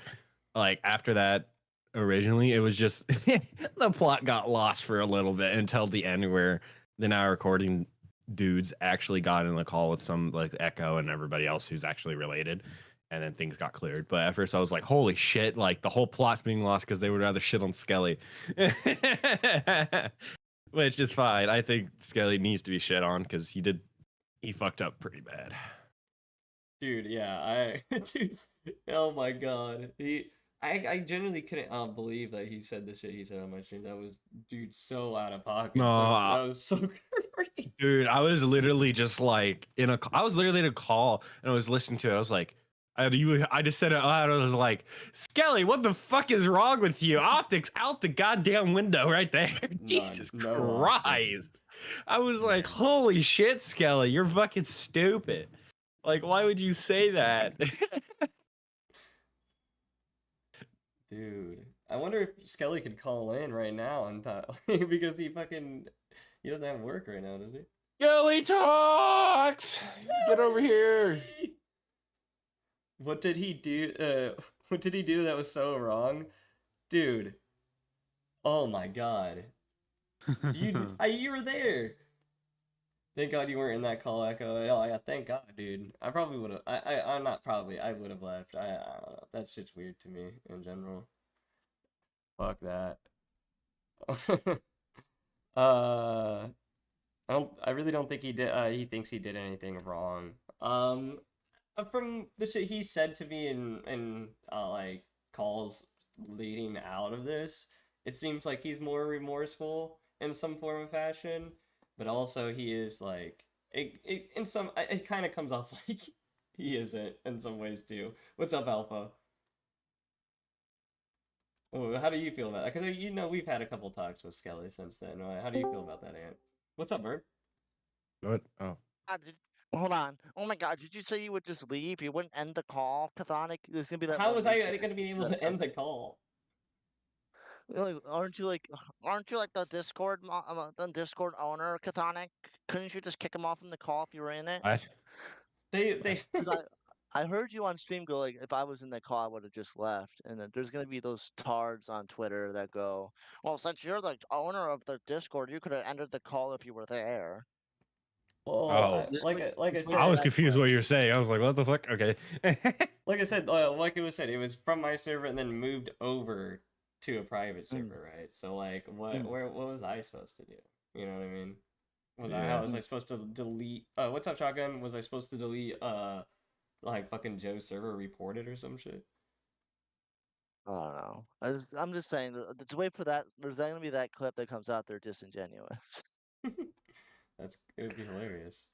like after that, originally it was just the plot got lost for a little bit until the end, where the now recording dudes actually got in the call with some like Echo and everybody else who's actually related, and then things got cleared. But at first I was like, holy shit, like the whole plot's being lost because they would rather shit on Skelly. Which is fine. I think Skelly needs to be shit on because he fucked up pretty bad. Dude, yeah, dude, oh my god. I genuinely couldn't believe that he said the shit he said on my stream. That was, dude, so out of pocket. No, that was so crazy. Dude, I was literally just like I was literally in a call and I was listening to it. I was like, I just said it out. I was like, Skelly, what the fuck is wrong with you? Optics out the goddamn window right there. Jesus Christ. Optics. I was like, holy shit, Skelly, you're fucking stupid. Like, why would you say that? Dude, I wonder if Skelly could call in right now on time because he doesn't have work right now, does he? Skelly talks. Get over here. What did he do? What did he do that was so wrong, dude? Oh my god, you were there. Thank God you weren't in that call, Echo. Oh yeah, thank God, dude. I probably would have. I'm not probably. I would have left. I don't know. That shit's weird to me in general. Fuck that. I really don't think he did. He thinks he did anything wrong. From the shit he said to me in like calls leading out of this, it seems like he's more remorseful in some form of fashion, but also he is like it kind of comes off like he isn't in some ways too. What's up, Alpha? Oh, how do you feel about that? Because we've had a couple talks with Skelly since then. How do you feel about that, Ant? What's up, Bird? What? Oh. Hold on. Oh my god, did you say you would just leave? You wouldn't end the call, Chthonic? There's gonna be that How one was I week going to be able to end the call? like, aren't you like the Discord owner, Chthonic? Couldn't you just kick him off from the call if you were in it? They Because I heard you on stream go like, if I was in the call, I would have just left. And then there's gonna be those tards on Twitter that go, well, since you're the owner of the Discord, you could have ended the call if you were there. Well, Oh. like I said, I was confused what you were saying. I was like, what the fuck? Okay. like I said, like it was said, it was from my server and then moved over to a private server, right? So like, what was I supposed to do? You know what I mean? How was I supposed to delete? What's up, Shotgun? Was I supposed to delete? Like fucking Joe's server reported or some shit? I don't know. I'm just saying, to wait for that. There's gonna be that clip that comes out there disingenuous. It would be hilarious.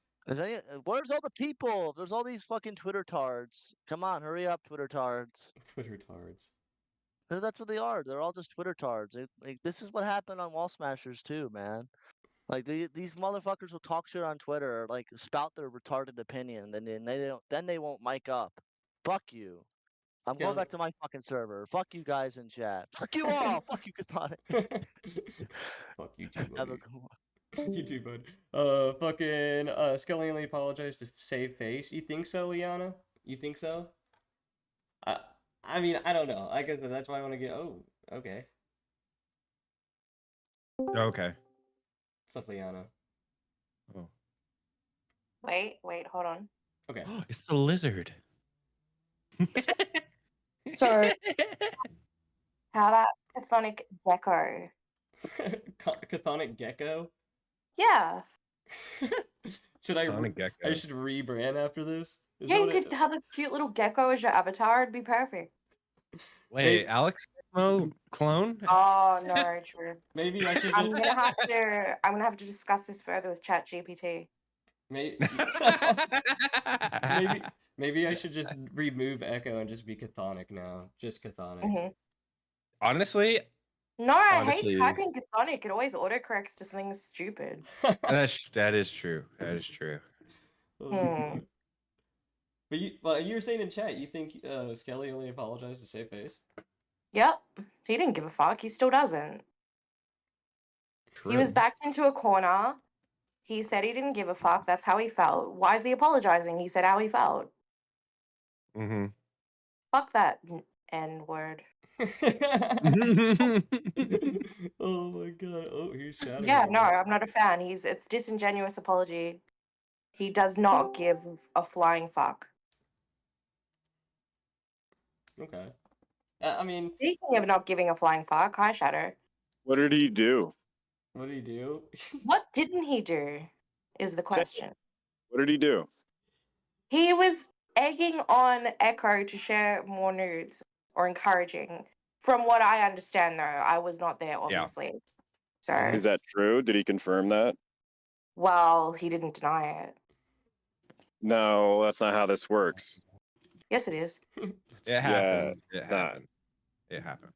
Where's all the people? There's all these fucking Twitter tards. Come on, hurry up, Twitter tards. Twitter tards. That's what they are. They're all just Twitter tards. Like, this is what happened on Wall Smashers too, man. Like these motherfuckers will talk shit on Twitter, like spout their retarded opinion, then they won't mic up. Fuck you. I'm going back to my fucking server. Fuck you guys in chat. Fuck you all. Fuck you, Chthonic. Fuck you too, Have a buddy. good one. Fuck you too, bud. Fucking Skelly only apologized to save face. You think so, Liana? You think so? I mean, I don't know. I guess that's why I want to get. Oh, okay. Okay. What's up, Liana? Oh. Wait, hold on. Okay. It's the lizard. So, how about Chthonic Gecko? Chthonic Gecko? Yeah. Should I? Chthonic Gecko. I should rebrand after this. Is Yeah, that you what could have a cute little gecko as your avatar. It'd be perfect. Wait, Alex Gizmo clone? Oh no, true. Maybe I should. I'm gonna have to discuss this further with ChatGPT. Maybe I should just remove Echo and just be Chthonic now. Just Chthonic. Mhm. Honestly, No, I Honestly- hate typing Chthonic. It always autocorrects to something stupid. that is true. That is true. Hmm. But you were saying in chat, you think Skelly only apologized to save face? Yep. He didn't give a fuck. He still doesn't. True. He was backed into a corner. He said he didn't give a fuck. That's how he felt. Why is he apologizing? He said how he felt. Mm-hmm. Fuck that N-word. Oh my god. Oh, he's shouting. Yeah, at no, me. I'm not a fan. It's disingenuous apology. He does not give a flying fuck. Okay. I mean, Speaking of not giving a flying fuck, hi Shadow. What did he do? what did he do? What didn't he do? Is the question. What did he do? He was egging on Echo to share more nudes or encouraging. From what I understand, though, I was not there, obviously. So, Is that true? Did he confirm that? well, he didn't deny it. No, that's not how this works. Yes, it is. It happened. It not. happened. It happened.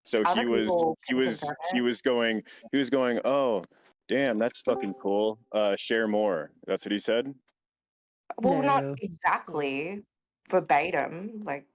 So Other he was people he can was confirm he was going, oh damn, that's fucking cool. Share more. That's what he said? Well, No. not exactly verbatim. Like,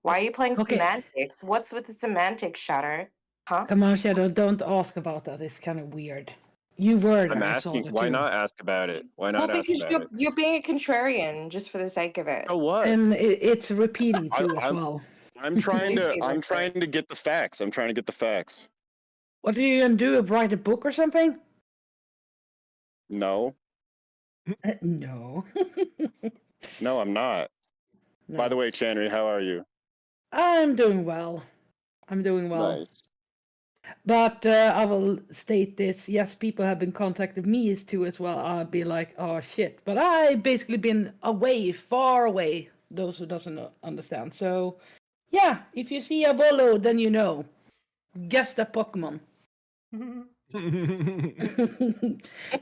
why are you playing Okay. semantics? What's with the semantics, Shadow? Huh? Come on, Shadow, don't ask about that. It's kind of weird. You were there. I'm I saw asking that why too. not ask about it? Why Well, not ask because about it? you're being a contrarian just for the sake of it. So what? And it's repeating too as I'm- well. I'm trying to Maybe I'm like trying to get the facts. I'm trying to get the facts. What are you gonna do? Write a book or something? No. No. No, I'm not. By the way, Chanry, how are you? I'm doing well. I'm doing well. Nice. But I will state this. Yes, people have been contacting me too as well. I'll be like, oh shit. But I basically been away, far away. Those who doesn't understand. So, yeah, if you see a Volo, then you know. Guess the Pokemon.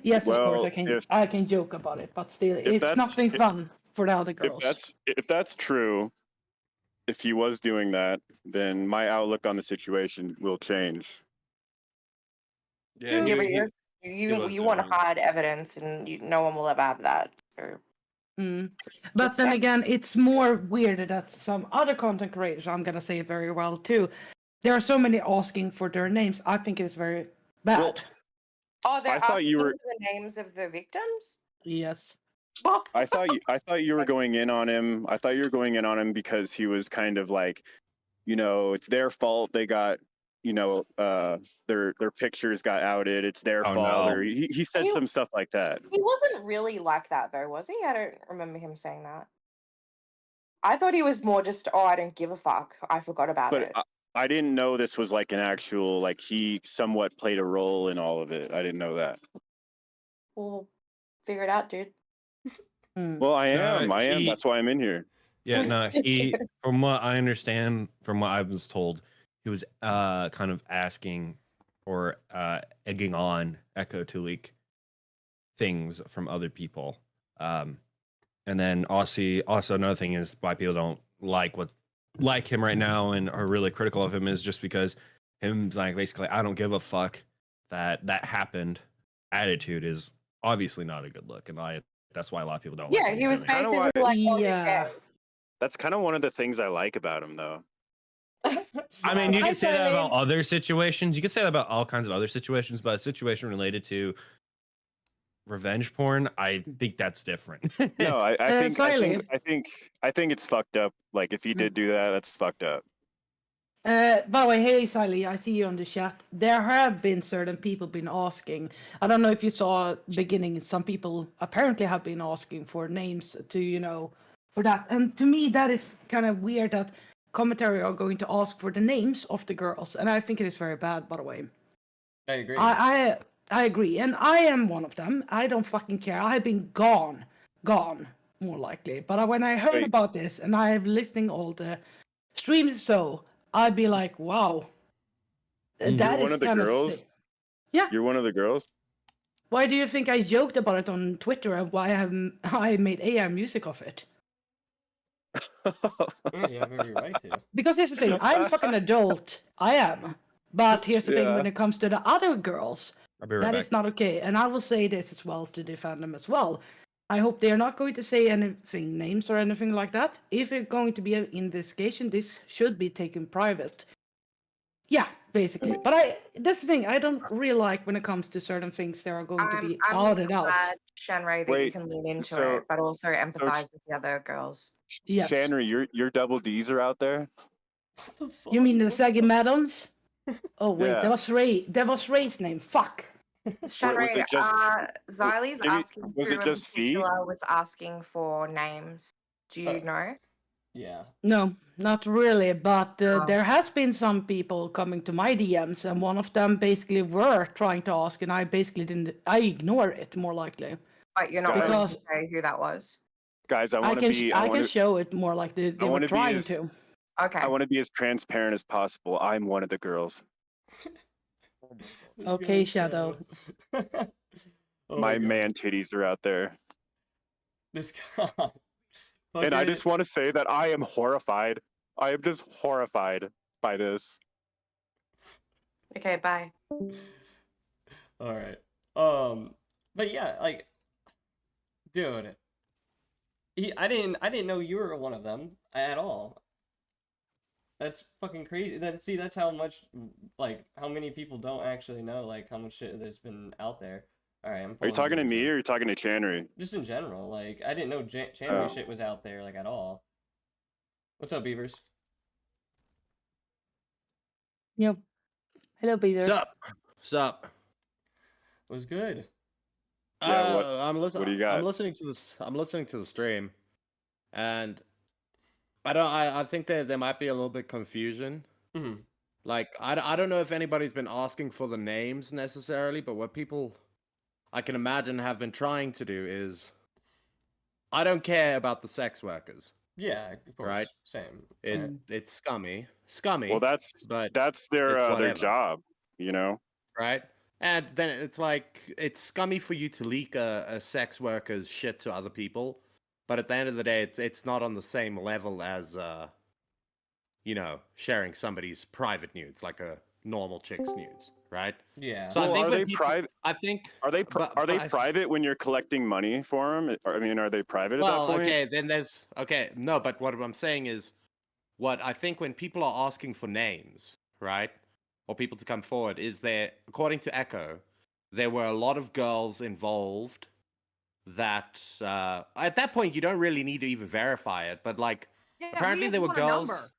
Yes, of course Well, I can joke about it, but still, if it's that's nothing fun for the other girls. if that's true, if he was doing that, then my outlook on the situation will change. Yeah, Yeah, but he was you want to doing it. hide evidence, and no one will ever have that. So. But Just then saying. again, it's more weird that some other content creators, I'm gonna say it very well too. There are so many asking for their names. I think it's very bad. Well, Oh, they're I thought asking you were. for the names of the victims. Yes. I thought you were going in on him. I thought you were going in on him because he was kind of like, it's their fault. They got, their pictures got outed. It's their Oh, fault. no. Or he said He- some stuff like that. He wasn't really like that, though, was he? I don't remember him saying that. I thought he was more just, oh, I don't give a fuck. I forgot about But it. I didn't know this was like an actual, like he somewhat played a role in all of it. I didn't know that. We'll figure it out, dude. Well, I am. That's why I'm in here. Yeah, no, from what I understand, from what I was told, he was kind of asking or egging on Echo to leak things from other people. And then also another thing is why people don't like him right now and are really critical of him is just because him like basically I don't give a fuck that happened. Attitude is obviously not a good look, and that's why a lot of people don't. Yeah, like what he was he's doing. basically like, oh, who Yeah. cares? That's kind of one of the things I like about him, though. I mean, you Hi, can say that about Skelly. other situations. You can say that about all kinds of other situations, but a situation related to revenge porn, I think that's different. No, I think Skelly. I think it's fucked up. Like if he did do that, that's fucked up. By the way, hey Sally, I see you on the chat. There have been certain people been asking. I don't know if you saw beginning. Some people apparently have been asking for names to, for that. And to me, that is kind of weird that commentary are going to ask for the names of the girls, and I think it is very bad. By the way, I agree. I agree, and I am one of them. I don't fucking care. I have been gone, more likely. But when I heard Wait. about this, and I have listening all the streams, so I'd be like, wow, You're that one is of the kind of girls? sick. Yeah. You're one of the girls? Why do you think I joked about it on Twitter and why I made AI music of it? Yeah, you have every right to. Because here's the thing, I'm fucking adult. I am. But here's the thing, Yeah. when it comes to the other girls, I'll be right that back. is not okay. And I will say this as well to defend them as well. I hope they are not going to say anything, names or anything like that. If it's going to be an investigation, this should be taken private. Yeah, basically. But that's the thing, I don't really like when it comes to certain things that are going to be outed out. glad, Shanray, that you Wait, can lean into so- it, but also empathize with the other girls. Yes. Shanry, your double D's are out there? What the fuck? You mean the saggy madams? Oh wait, Yeah. that was Ray's name. Fuck. Shanray, it just- Xylee's maybe- asking was who it in just Fee? particular was asking for names. Do you know? Yeah. No, not really. But Oh. there has been some people coming to my DMs, and one of them basically were trying to ask, and I basically didn't. I ignore it more likely. But you're not Guys. willing Because- to say who that was. Guys, I I want to can be I can show it more like they were wanna be trying as- to. Okay. I want to be as transparent as possible. I'm one of the girls. This Okay, guy's Shadow. Oh My God. man titties are out there. This guy. And I Fucking- just want to say that I am horrified. I am just horrified by this. Okay, bye. All right. But yeah, like, dude, I didn't know you were one of them at all. That's fucking crazy. That's how much, like, how many people don't actually know, like, how much shit there's been out there. All right, I'm. Are you pulling talking to Beavers me up. or are you talking to Chanry? Just in general, like, I didn't know Chanry Oh. shit was out there, like, at all. What's up, Beavers? Yep. Hello, Peter. Sup? Was good. Yeah, what- What do you got? I'm listening to this. I'm listening to the stream, and I think there might be a little bit confusion. Mhm. Like, I don't know if anybody's been asking for the names necessarily, but what people I can imagine have been trying to do is, I don't care about the sex workers. Yeah, of course. Right. Same. It's scummy, Well, that's but their it's their whatever. job, you know. Right. And then it's like, it's scummy for you to leak a sex worker's shit to other people, but at the end of the day, it's not on the same level as sharing somebody's private nudes, like a normal chick's nudes, right? Yeah. So Well, I think are when they people, private? I think Are they but I- private when you're collecting money for them? I mean, are they private at that well, point? okay, then there's no, but what I'm saying is, what I think when people are asking for names, right, or people to come forward, is there, according to Echo, there were a lot of girls involved that at that point you don't really need to even verify it, but like Yeah, apparently we there were just want a girls. number.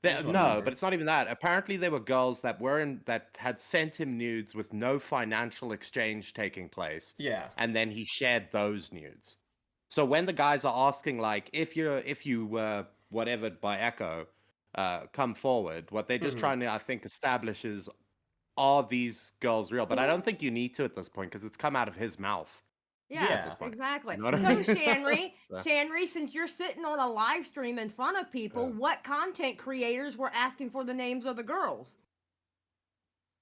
Just want a No, number. but it's not even that. Apparently, there were girls that had sent him nudes with no financial exchange taking place, Yeah. and then he shared those nudes. So when the guys are asking, like, if you were whatevered by Echo, come forward, what they're just Mhm. trying to, I think, establish is, are these girls real? But I don't think you need to at this point because it's come out of his mouth. Yeah. Yeah, point. exactly. You know what So I mean? Shanry, since you're sitting on a live stream in front of people, what content creators were asking for the names of the girls?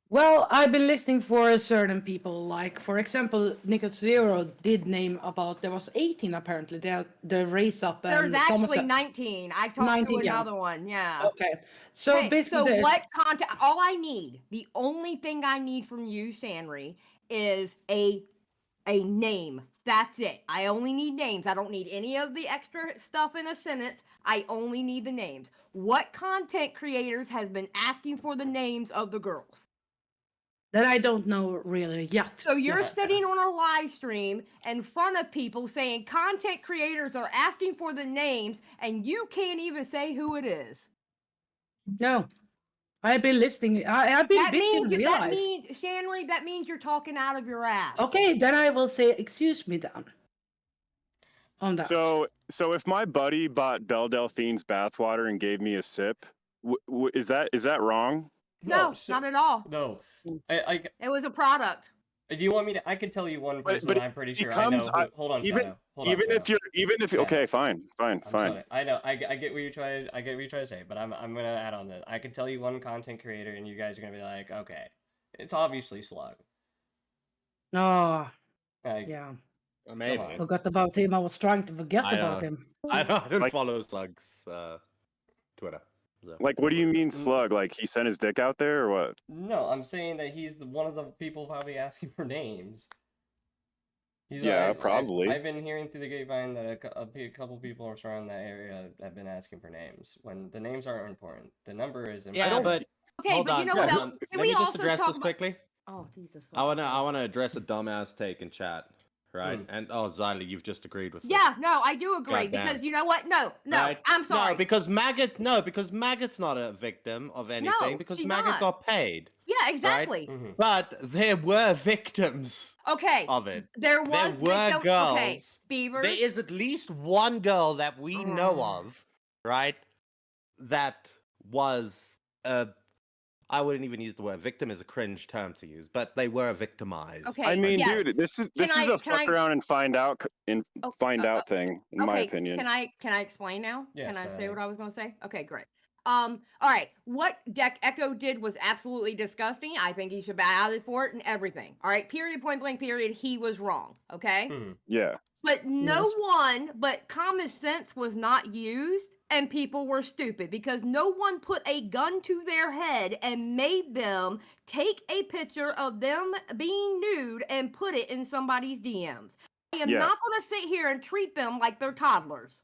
Well, I've been listening for certain people, like for example, Nickel Zero did name about there was 18 apparently. The race up. There's and some of actually the- 19. I talked 19, to yeah. another one. Yeah. Okay, so Okay, basically, so there's- what content? All I need, the only thing I need from you, Shanry, is a name. That's it. I only need names. I don't need any of the extra stuff in a sentence. I only need the names. What content creators has been asking for the names of the girls? that I don't know really yet. So you're Yes. sitting on a live stream in front of people saying content creators are asking for the names, and you can't even say who it is. No, I've been listening. I've been That busy means, in real that life. means, Shanry, that means you're talking out of your ass. Okay, then I will say excuse me then. On that. So if my buddy bought Belle Delphine's bathwater and gave me a sip, is that wrong? No, so- not at all. No. It was a product. Do you want me to? I can tell you one person but I'm pretty it sure becomes- I know. Hold on, even- Shadow. Hold on, Even if Shadow. you're okay, fine. I'm sorry. I know. I get what you're trying. I get what you're trying to say, but I'm gonna add on this. I can tell you one content creator, and you guys are gonna be like, okay, it's obviously Slug. Oh, Like, yeah. Maybe. on. Forgot about him. I was trying to forget I about know. him. I don't Like- follow Slug's Twitter. So. Like, what do you mean slug? Like he sent his dick out there or what? No, I'm saying that he's one of the people probably asking for names. Yeah, probably. I've been hearing through the grapevine that a couple people around that area have been asking for names when the names aren't important. The number is important. Yeah, but Okay, hold but on. you know what hold else? on. Can Let we me just also address talk this about- quickly. Oh, Jesus. I wanna address a dumbass take in chat, right? And Xylee, you've just agreed with this. Yeah, no, I do agree Goddamn. because you know what? No, Right? I'm sorry. No, because Maggot's not a victim of anything because she's Maggot not. got paid. Yeah, exactly. Mhm. But there were victims Okay, of it. there was were victim- girls. Okay, Beavers. There is at least one girl that we know Mm. of, right? That was I wouldn't even use the word victim is a cringe term to use, but they were victimized. Okay, I mean, yes. dude, this is Can a I- fuck around and find out thing, in my Okay, opinion. Can I explain now? Yes, Can I say uh, what I was going to say? Okay, great. All right. What Echo did was absolutely disgusting. I think he should bow out for it and everything. All right. Period. Point blank. Period. He was wrong. Okay. Mhm. Yeah. But no one but common sense was not used, and people were stupid because no one put a gun to their head and made them take a picture of them being nude and put it in somebody's DMs. I am Yeah. not going to sit here and treat them like they're toddlers.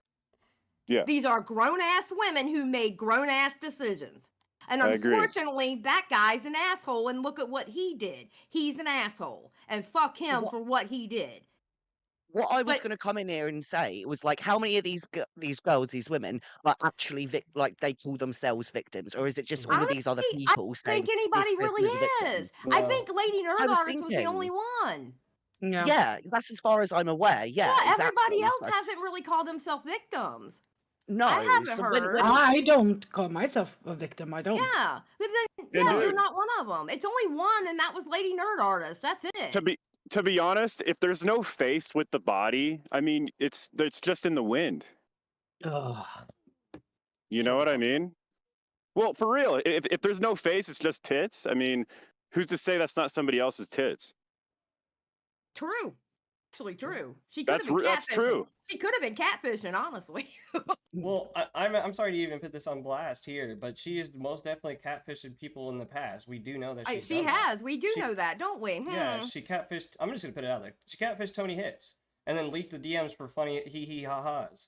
Yeah. These are grown-ass women who made grown-ass decisions. And I agree. unfortunately, that guy's an asshole, and look at what he did. He's an asshole, and fuck him for what he did. What I was But- going to come in here and say was like, how many of these girls, these women, are actually like they call themselves victims, or is it just all I of these other think- people I saying think anybody this really person is a victim? is. I No. think Lady Nerd I was Artist was the thinking. only one. Yeah. Yeah, that's as far as I'm aware. Yeah, Yeah, exactly. everybody else So- hasn't really called themselves victims. No, I haven't so heard. I don't call myself a victim. I don't. Yeah, but then, And yeah, you're dude, not one of them. It's only one, and that was Lady Nerd Artist. That's it. to be honest, if there's no face with the body, I mean, it's just in the wind. Ugh. You know what I mean? Well, for real, if there's no face, it's just tits. I mean, who's to say that's not somebody else's tits? True. Actually, true. She could have That's been that's catfishing. true. She could have been catfishing, honestly. Well, I'm sorry to even put this on blast here, but she has most definitely catfished people in the past. We do know that she's She done that. has. We do She- know that, don't we? Yeah, she catfished. I'm just gonna put it out there. She catfished Tony Hicks and then leaked the DMs for funny hee ha ha's.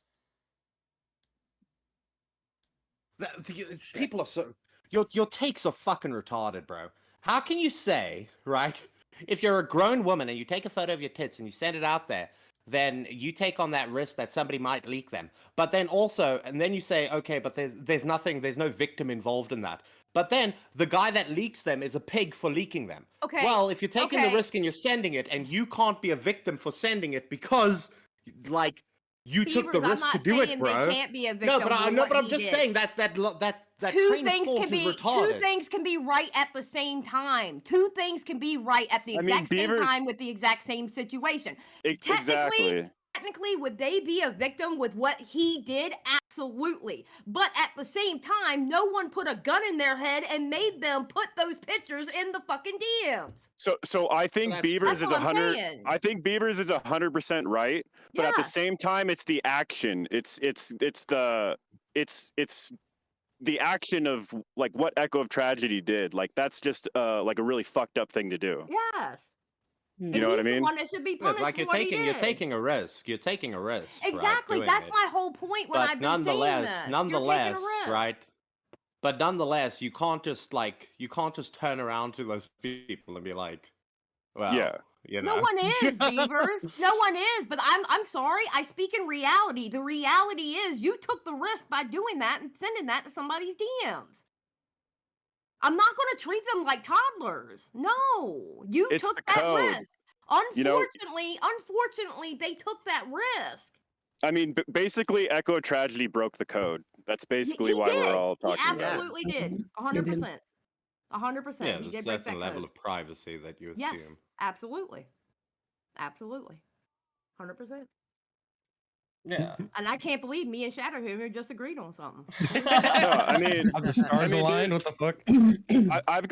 People are so your takes are fucking retarded, bro. How can you say, right? If you're a grown woman and you take a photo of your tits and you send it out there, then you take on that risk that somebody might leak them. But then also, and then you say, okay, but there's no victim involved in that. But then the guy that leaks them is a pig for leaking them. Okay. Well, if you're taking the okay. risk and you're sending it, and you can't be a victim for sending it because, like, you took the Beavers, risk I'm to not do it, saying bro. they can't be a victim. No, but I'm he just did. saying that two train of things thought can is be retarded. two things can be right at the same time. Two things can be right at the I mean, exact same Beavers- time with the exact same situation. Exactly. Technically, would they be a victim with what he did? Absolutely. But at the same time, no one put a gun in their head and made them put those pictures in the fucking DMs. So I think Beavers that's is what I'm 100. saying. I think Beavers is 100% right, but at the Yeah. same time, it's the action. It's the action of like what Echo of Tragedy did. Like that's just like a really fucked up thing to do. Yes. You know what I He's the mean? one that should be Yeah, punished it's like for you're what he taking did. a risk. You're taking a risk. Exactly. Right, That's doing it. my whole point when But I've been saying this. You're nonetheless, taking a risk. right? But nonetheless, you can't just turn around to those people and be like, well, Yeah. you know. No one is, Beavers. No one is. But I'm sorry. I speak in reality. The reality is you took the risk by doing that and sending that to somebody's DMs. I'm not going to treat them like toddlers. No, you It's took the that code. risk. You know- Unfortunately, they took that risk. I mean, basically, Echo of Tragedy broke the code. That's basically He why did. we're all He talking about it. absolutely did. 100%. 100%. Yeah, He there's did a break certain that level code. of privacy that you assume. Yes, absolutely. Absolutely. 100%. Yeah. And I can't believe me and Shadowhammer just agreed on something. No, I mean, Have the stars aligned? What the fuck? I've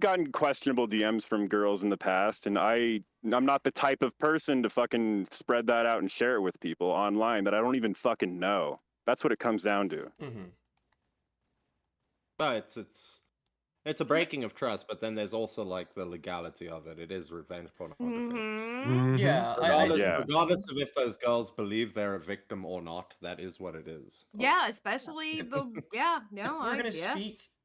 gotten questionable DMs from girls in the past, and I'm not the type of person to fucking spread that out and share it with people online that I don't even fucking know. That's what it comes down to. Mm-hmm. But it's a breaking of trust, but then there's also like the legality of it. It is revenge pornography. Mm-hmm. Yeah. Regardless of if those girls believe they're a victim or not, that is what it is. Yeah, especially the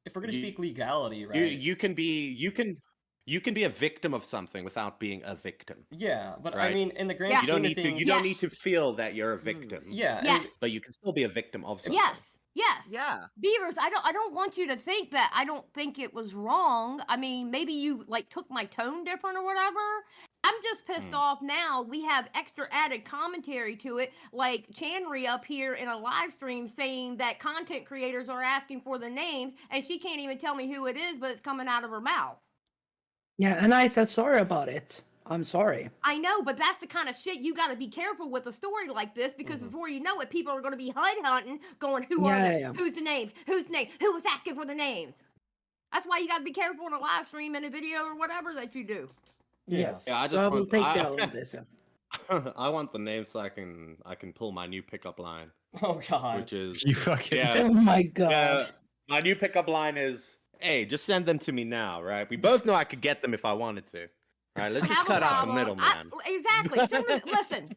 If we're gonna speak legality, right? You can be a victim of something without being a victim. Yeah, but I right? mean, in the grand Yes. You don't scheme of need to. things, You don't need to feel that you're a victim. Yeah. and- Yes. But you can still be a victim of something. Yes. Yes. Yeah. Beavers, I don't want you to think that I don't think it was wrong. I mean, maybe you like took my tone different or whatever. I'm just pissed off now. We have extra added commentary to it, like Chanry up here in a live stream saying that content creators are asking for the names, and she can't even tell me who it is, but it's coming out of her mouth. Yeah, and I said sorry about it. I'm sorry. I know, but that's the kind of shit you got to be careful with a story like this, because before you know it, people are going to be HUD hunting, going, "Who are they? Yeah. Who's the names? Who's the name? Who was asking for the names?" That's why you got to be careful in a live stream, in a video, or whatever that you do. Yes. Yeah, I just so I will want- take I- the L on this. Yeah. I want the name so I can pull my new pickup line, Oh God. which is You fucking. yeah. Oh my god. My new pickup line is, "Hey, just send them to me now, right? We both know I could get them if I wanted to. All right, let's just Have a cut out the problem. middleman." Exactly. Send them,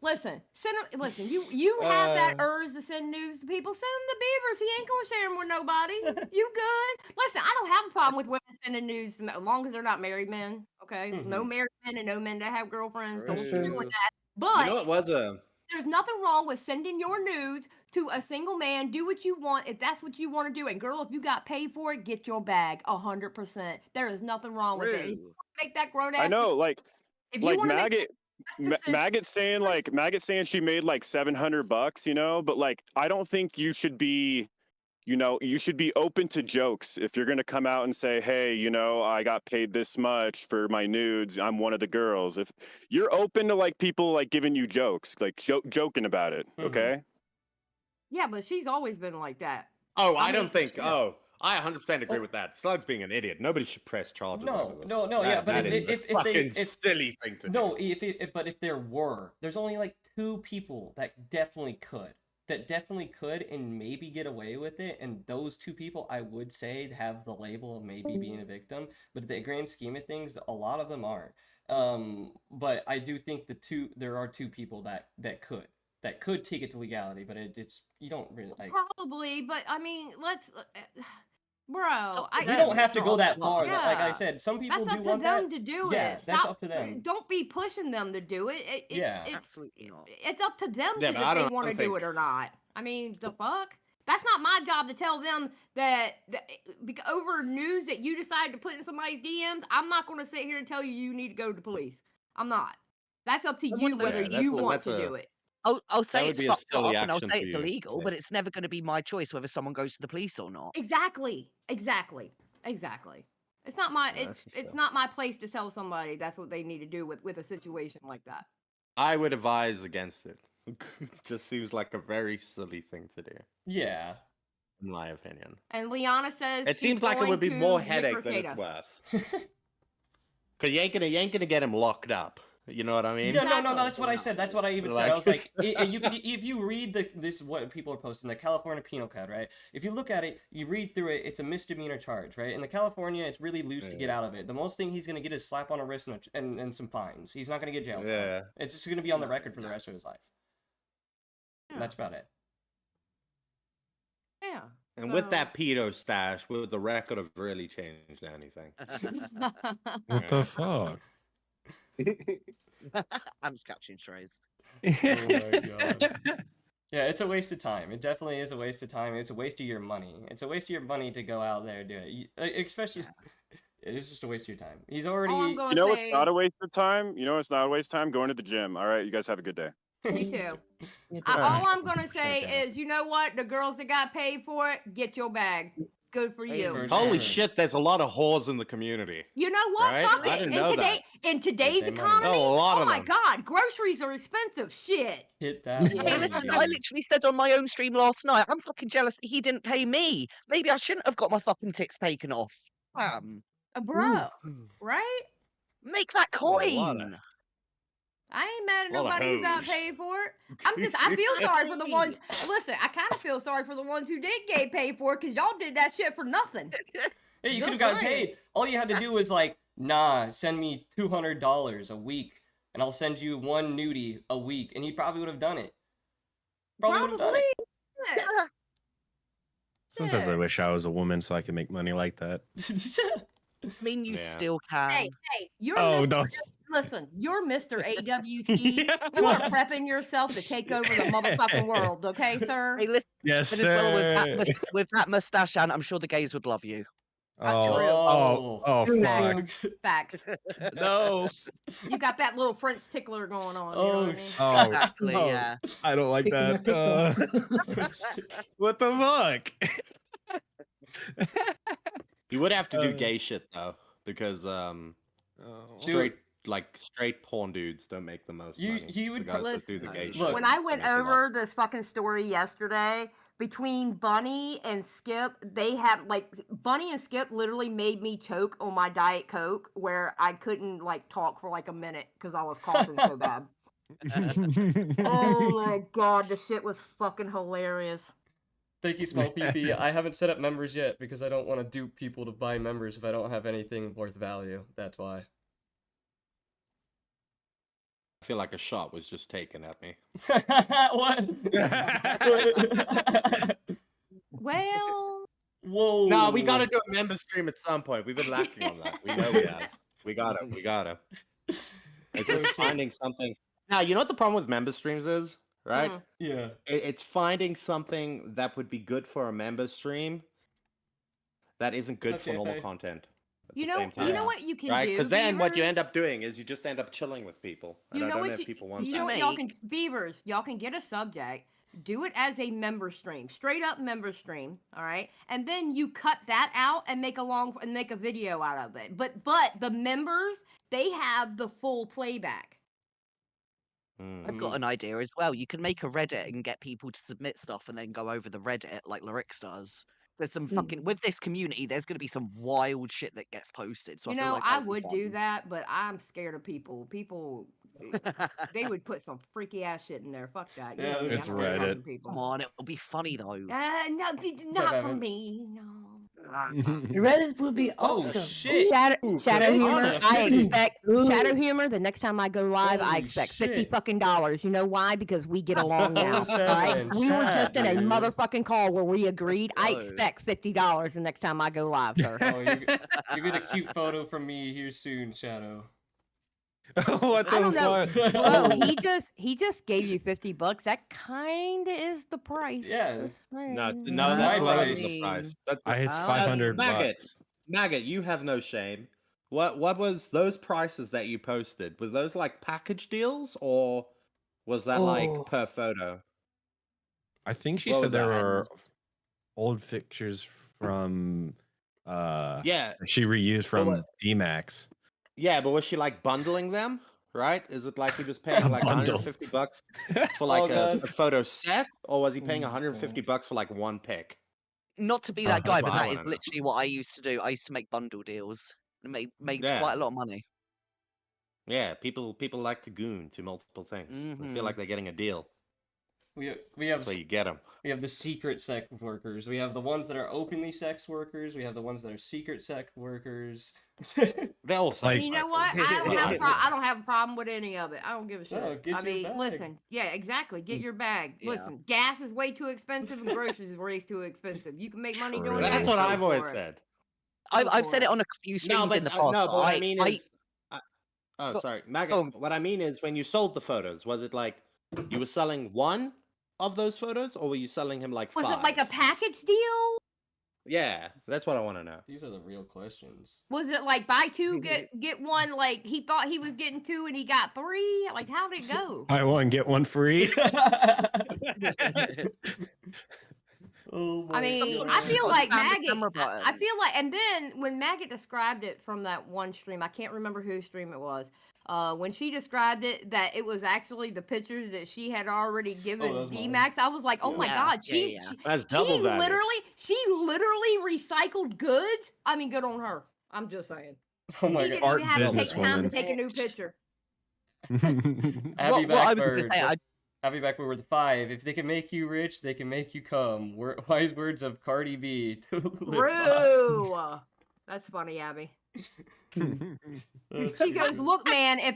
listen. Send them, listen. You have that urge to send news to people. Send them to Beavers. He ain't gonna share them with nobody. You good? Listen, I don't have a problem with women sending news as long as they're not married men. Okay, no married men and no men that have girlfriends. Don't be True. doing that. But You know, it was a there's nothing wrong with sending your nudes to a single man. Do what you want if that's what you want to do. And girl, if you got paid for it, get your bag 100%. There is nothing wrong with it. If you wanna make that grown ass. I know, like If you want to make Maggot. Maggot's saying she made like $700, you know, but like I don't think you should be, you know, you should be open to jokes. If you're gonna come out and say, hey, you know, I got paid this much for my nudes, I'm one of the girls. If you're open to like people like giving you jokes, like joking about it, okay? Yeah, but she's always been like that. Oh, I I don't mean, think. yeah. Oh, I 100% agree with that. Slug's being an idiot. Nobody should press charges. over this. Yeah, but that is a if fucking they silly thing to no, do. if there were, there's only like 2 people that definitely could and maybe get away with it, and those 2 people I would say have the label of maybe being a victim, but in the grand scheme of things, a lot of them aren't. But I do think there are 2 people that could take it to legality, but it's you don't really like. probably, but I mean, let's, bro. to You them, don't have it's to not go up that to far. us. Like I Yeah. said, some people That's do up to want them that. to do Yeah, it. that's Stop. up to them. Don't be pushing them to do it. Yeah. Absolutely not. It's up to them Yeah, if but I they don't want to do think- it or not. I mean, the fuck? That's not my job to tell them that over news that you decided to put in somebody's DMs. I'm not going to sit here and tell you need to go to the police. I'm not. That's up to And you one of those whether Yeah, you people- want to that's do it. I'll say would it's be a fucked silly up and I'll action say for it's you to illegal, say. but it's never going to be my choice whether someone goes to the police or not. Exactly. It's not my Yeah, it's for it's sure. not my place to tell somebody that's what they need to do with a situation like that. I would advise against it. It just seems like a very silly thing to do, Yeah. in my opinion. And Liana says It she's seems like it going would be to more lick headache her than it's Kata. worth. Cause you ain't gonna get him locked up. You know what I mean? Yeah, no, Exactly. that's what I said. That's what I even said. Like, I was like, you can, if you read this, what people are posting, the California Penal Code, right? If you look at it, you read through it, it's a misdemeanor charge, right? In the California, it's really loose to get out of it. The most thing he's gonna get is slap on a wrist and some fines. He's not gonna get jail time. Yeah. It's just gonna be on the No, record for the no. rest of his life. Yeah. And that's about it. Yeah. And with So- that pedo stash, would the record have really changed anything? What the fuck? I'm just capturing strays. Oh my God. Yeah, it's a waste of time. It definitely is a waste of time. It's a waste of your money. It's a waste of your money to go out there and do it. Especially, it is just a waste of your time. He's already. All I'm gonna You know say, what's not a waste of time? You know what's not a waste of time? Going to the gym. All right, you guys have a good day. you too. You All do. I'm gonna say is, you know what? The girls that got paid for it, get your bag. Good for Hey, you. for Holy sure. shit, there's a lot of whores in the community. You know what? Right? Fuck I it. didn't In, know today, in today's their money. economy, Oh, a lot oh of my them. God, groceries are expensive. Shit. Hit that. Yeah. Hey, money, listen, dude. I literally said on my own stream last night, I'm fucking jealous that he didn't pay me. Maybe I shouldn't have got my fucking ticks taken off. Bro, right? Make that A lot of- coin. I ain't mad at Lot of nobody who got hoes. paid for it. I feel sorry for the ones. Listen, I kind of feel sorry for the ones who did get paid for it because y'all did that shit for nothing. Hey, you Just could have gotten saying. paid. All you had to do was like, nah, send me $200 a week, and I'll send you one nudie a week, and he probably would have done it. Probably would have done it. Yeah. Sometimes I Shit. wish I was a woman so I could make money like that. I mean, you Yeah. still can. Hey, you're Oh, Mr. no. Listen, you're Mr. AWT. You are prepping yourself to take over the motherfucking world, okay, sir? Hey, listen, Yes, as well sir. with that mustache, and I'm sure the gays would love you. Oh, fuck. Facts. No. You got that little French tickler going on. Oh, you know what I mean? Oh, Exactly, no. yeah. I don't like Picking my that. What the fuck? You would have to do Uh, gay shit though, because Oh. straight porn dudes don't make the most You- money. he So would guys pro- that do the gay Look, shit. When I went make a lot. over this fucking story yesterday, between Bunny and Skip, they had like Bunny and Skip literally made me choke on my Diet Coke where I couldn't like talk for like a minute because I was coughing so bad. Oh my God, the shit was fucking hilarious. Thank you, Small PP. I haven't set up members yet because I don't want to dupe people to buy members if I don't have anything worth value. That's why. I feel like a shot was just taken at me. What? Well, Whoa. No, we gotta do a member stream at some point. We've been lacking on that. We know we have. We gotta. It's just finding something. Now, you know what the problem with member streams is, right? Mm. Yeah. It's finding something that would be good for a member stream that isn't good up, for normal JFA? content. at You the know, same time. you know what you can Right? do, Because then what you Beavers? end up doing is you just end up chilling with people. And You I know don't what know if people want you that. know what y'all Make- can Beavers, y'all can get a subject, do it as a member stream, straight up member stream, all right? And then you cut that out and make a video out of it. But the members, they have the full playback. I've got an idea as well. You can make a Reddit and get people to submit stuff and then go over the Reddit like Lyrix does. There's some fucking with this community. There's going to be some wild shit that gets posted. So You I feel know, like I that would would be do that, but I'm scared of people. People, they would put some freaky ass shit in there. Fuck that. You Yeah, know me, it's I'm scared of Reddit. talking to people. Come on, it'll be funny though. No, up, not for Evan? me. No. Reddit would be Oh awesome. shit! Shadow Good. humor. Honor. I expect Ooh. shadow humor. The next time I go live, I Holy expect shit. $50 fucking dollars. You know why? Because we get along now. 07 Right? We were chat, just in a dude. motherfucking call where we agreed. I Oh. expect $50 the next time I go live, sir. Oh, you get a cute photo from me here soon, Shadow. What I the don't know. fuck? Bro, Oh. he just gave you $50. That kind of is the price. Yeah. Just No, saying. no, That's that's my lower price. than the price. That's It's Oh. 500 Maggot. bucks. Maggot, you have no shame. What was those prices that you posted? Was those like package deals or was that Oh. like per photo? I think she What said was there that? were old pictures from Yeah, she reused from what- D-Max. yeah, but was she like bundling them? Right? Is it like he was paying like Bundle. $150 for like God. a photo set, or was he paying Oh my $150 for like one pic? Not to be Oh, that that's guy, what but I that wanna is know. literally what I used to do. I used to make bundle deals and made Yeah. quite a lot of money. Yeah, people like to goon to multiple things. They feel Mhm. like they're getting a deal. We have That's where you get them. we have the secret sex workers. We have the ones that are openly sex workers. We have the ones that are secret sex workers. They all Like- like You know what? I don't have a problem with any of it. I don't give a shit. No, get I your mean, bag. listen. Yeah, exactly. Get your bag. Yeah. Listen, gas is way too expensive and groceries is way too expensive. You can make money True. doing that. That's what go I've always for it. said. Go I've for said it it. on a few streams in the past. No, but what I mean is, Go- sorry, Maggot. go. What I mean is, when you sold the photos, was it like you were selling one of those photos, or were you selling him like Was five? it like a package deal? Yeah, that's what I want to know. These are the real questions. Was it like buy two get one? Like he thought he was getting two and he got three? Like how did it go? Buy one, get one free. Oh my I mean, God. I feel like Found the Maggot. camera I button. feel like, and then when Maggot described it from that one stream, I can't remember whose stream it was. When she described it, that it was actually the pictures that she had already given that was mine. D-Max. I was like, oh my Yeah, god, yeah. That's double value. she literally recycled goods. I mean, good on her. I'm just saying. Oh She my didn't God. Art even have to take time to businesswoman. take a new picture. Abby What I was going to Backbird. say, Abby Backbird with 5. If they can make you rich, they can make you come. Wise words of Cardi B. To live by. True. That's funny, Abby. That's She goes, cute. look, man, if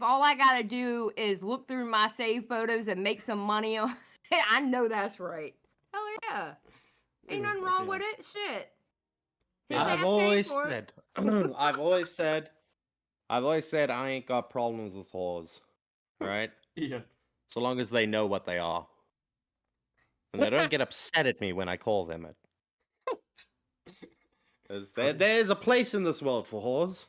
all I gotta do is look through my saved photos and make some money on I know that's right. Hell yeah. Ain't Yeah, nothing fuck wrong yeah. with it. Shit. His I've ass paid always for it. said, I've always said I ain't got problems with whores, right? Yeah. So long as they know what they are, and they don't get upset at me when I call them it. 'Cause there's a place in this world for whores.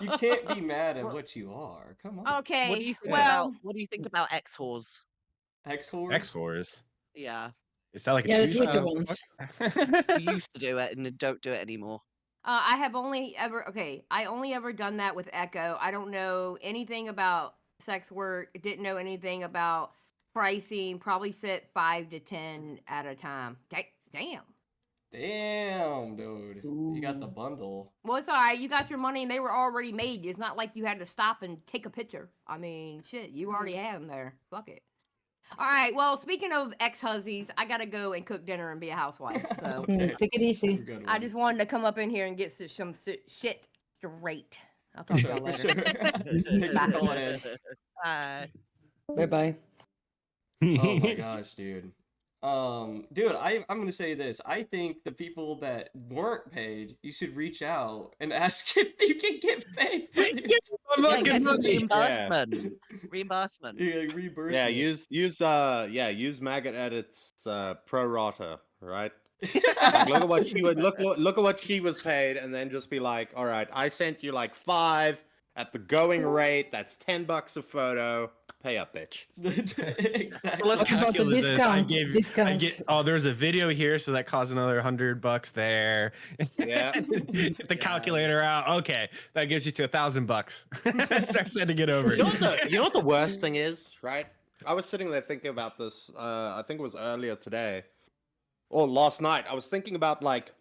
You can't be mad at what you are. Come on. Okay. what do you think well, about what do you think about X whores? X whore. X Whores. Yeah, Is that like Yeah, a the two Twitter ones. you used to do it and don't do it anymore. I have only ever I only ever done that with Echo. I don't know anything about sex work. Didn't know anything about pricing. Probably set 5 to 10 at a time. Damn. Damn, dude. You got the bundle. Well, it's all right. You got your money and they were already made. It's not like you had to stop and take a picture. I mean, shit, you already had them there. Fuck it. All right. Well, speaking of ex-huzzies, I got to go and cook dinner and be a housewife. So Okay. Take it easy. Good I one. just wanted to come up in here and get some shit straight. I'll talk to Sure, y'all for later. sure. Thanks for calling in. Bye bye. Oh my gosh, dude. Dude, I'm gonna say this. I think the people that weren't paid, you should reach out and ask if you can get paid. Yeah, Fucking get some money. reimbursement. Reimbursement. Yeah, reimbursement. Yeah, use Maggot Edit's pro rata, right? Like, look at what she would look at what she was paid, and then just be like, all right, I sent you like 5 at the going rate. That's $10 a photo. Pay up, bitch. Exactly. Let's What about the calculate this. I discount? get. Oh, there's a video here, so that costs another $100 there. Yeah. Get the calculator out. Okay, that gives you to $1,000. Start sending it over. You know what the worst thing is, right? I was sitting there thinking about this. I think it was earlier today, or last night. I was thinking about like,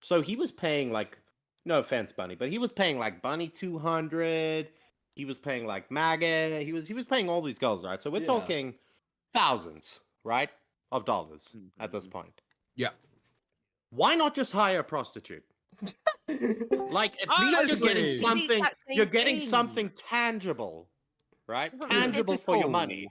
so he was paying like, no offense, Bunny, but he was paying like Bunny 200. He was paying like Maggot. He was paying all these girls, right? So we're talking thousands, right, of dollars at this point. Yeah. Why not just hire a prostitute? Like at least you're getting Honestly. something. You're getting thing. something tangible, right? Well, Tangible for your physical. money.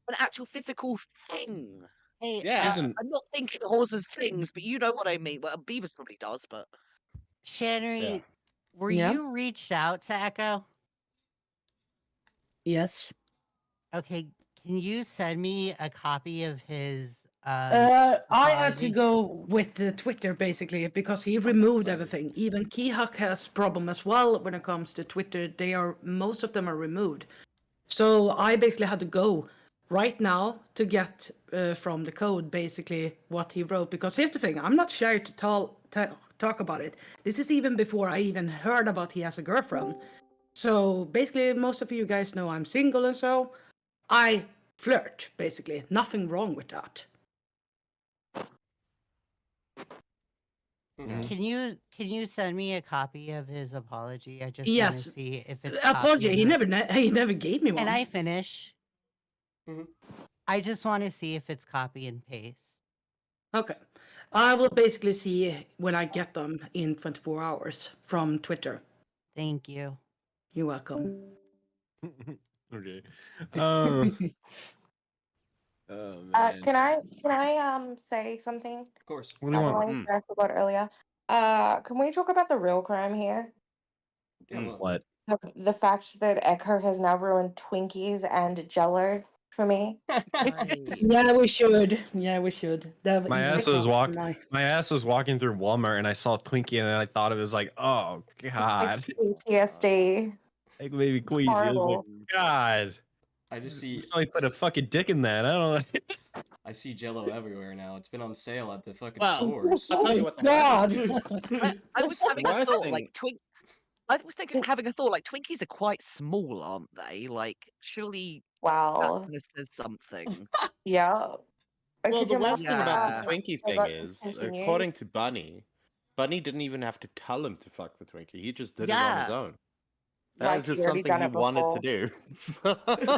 An actual physical thing. Hey, Yeah. Isn't- I'm not thinking horses things, but you know what I mean. Well, Beavis probably does, but Shanry, were Yeah? you reached out to Echo? Yes. Okay, can you send me a copy of his I had to apology? go with the Twitter basically because he removed everything. Even Keyhawk has problem as well when it comes to Twitter. Most of them are removed. So I basically had to go right now to get from the code basically what he wrote. Because here's the thing, I'm not shy to talk about it. This is even before I even heard about he has a girlfriend. So basically, most of you guys know I'm single and so I flirt, basically. Nothing wrong with that. Can you send me a copy of his apology? I just want to Yes. see if it's Apology, copy he and- never gave me one. Can I finish? Mhm. I just want to see if it's copy and paste. Okay. I will basically see when I get them in 24 hours from Twitter. Thank you. You're welcome. Okay. Oh man. Can I say something? Of course. What do you By the want? way, that I forgot earlier. Can we talk about the real crime here? Yeah, well, What? The fact that Eckhart has now ruined Twinkies and Jello for me. Yeah, we should. Yeah, we should. That My that ass was costs nice. My ass was walking through Walmart and I saw Twinkie and I thought it was like, oh god, PTSD. like maybe queasy. I was like, horrible. God, I just see somebody put a fucking dick in that. I don't know. I see Jello everywhere now. It's been on sale at the fucking Well, stores. I'll tell you what. God. I was having a worst thought, thing- like I was having a thought, like Twinkies are quite small, aren't they? Like, surely that Wow. kind of says something. Yeah. Well, Could the you worst thing about Yeah. the Twinkie So thing let's is, continue. according to Bunny didn't even have to tell him to fuck the Twinkie. He just did it on his Yeah. own. That Like, was he just already something done he it wanted to do.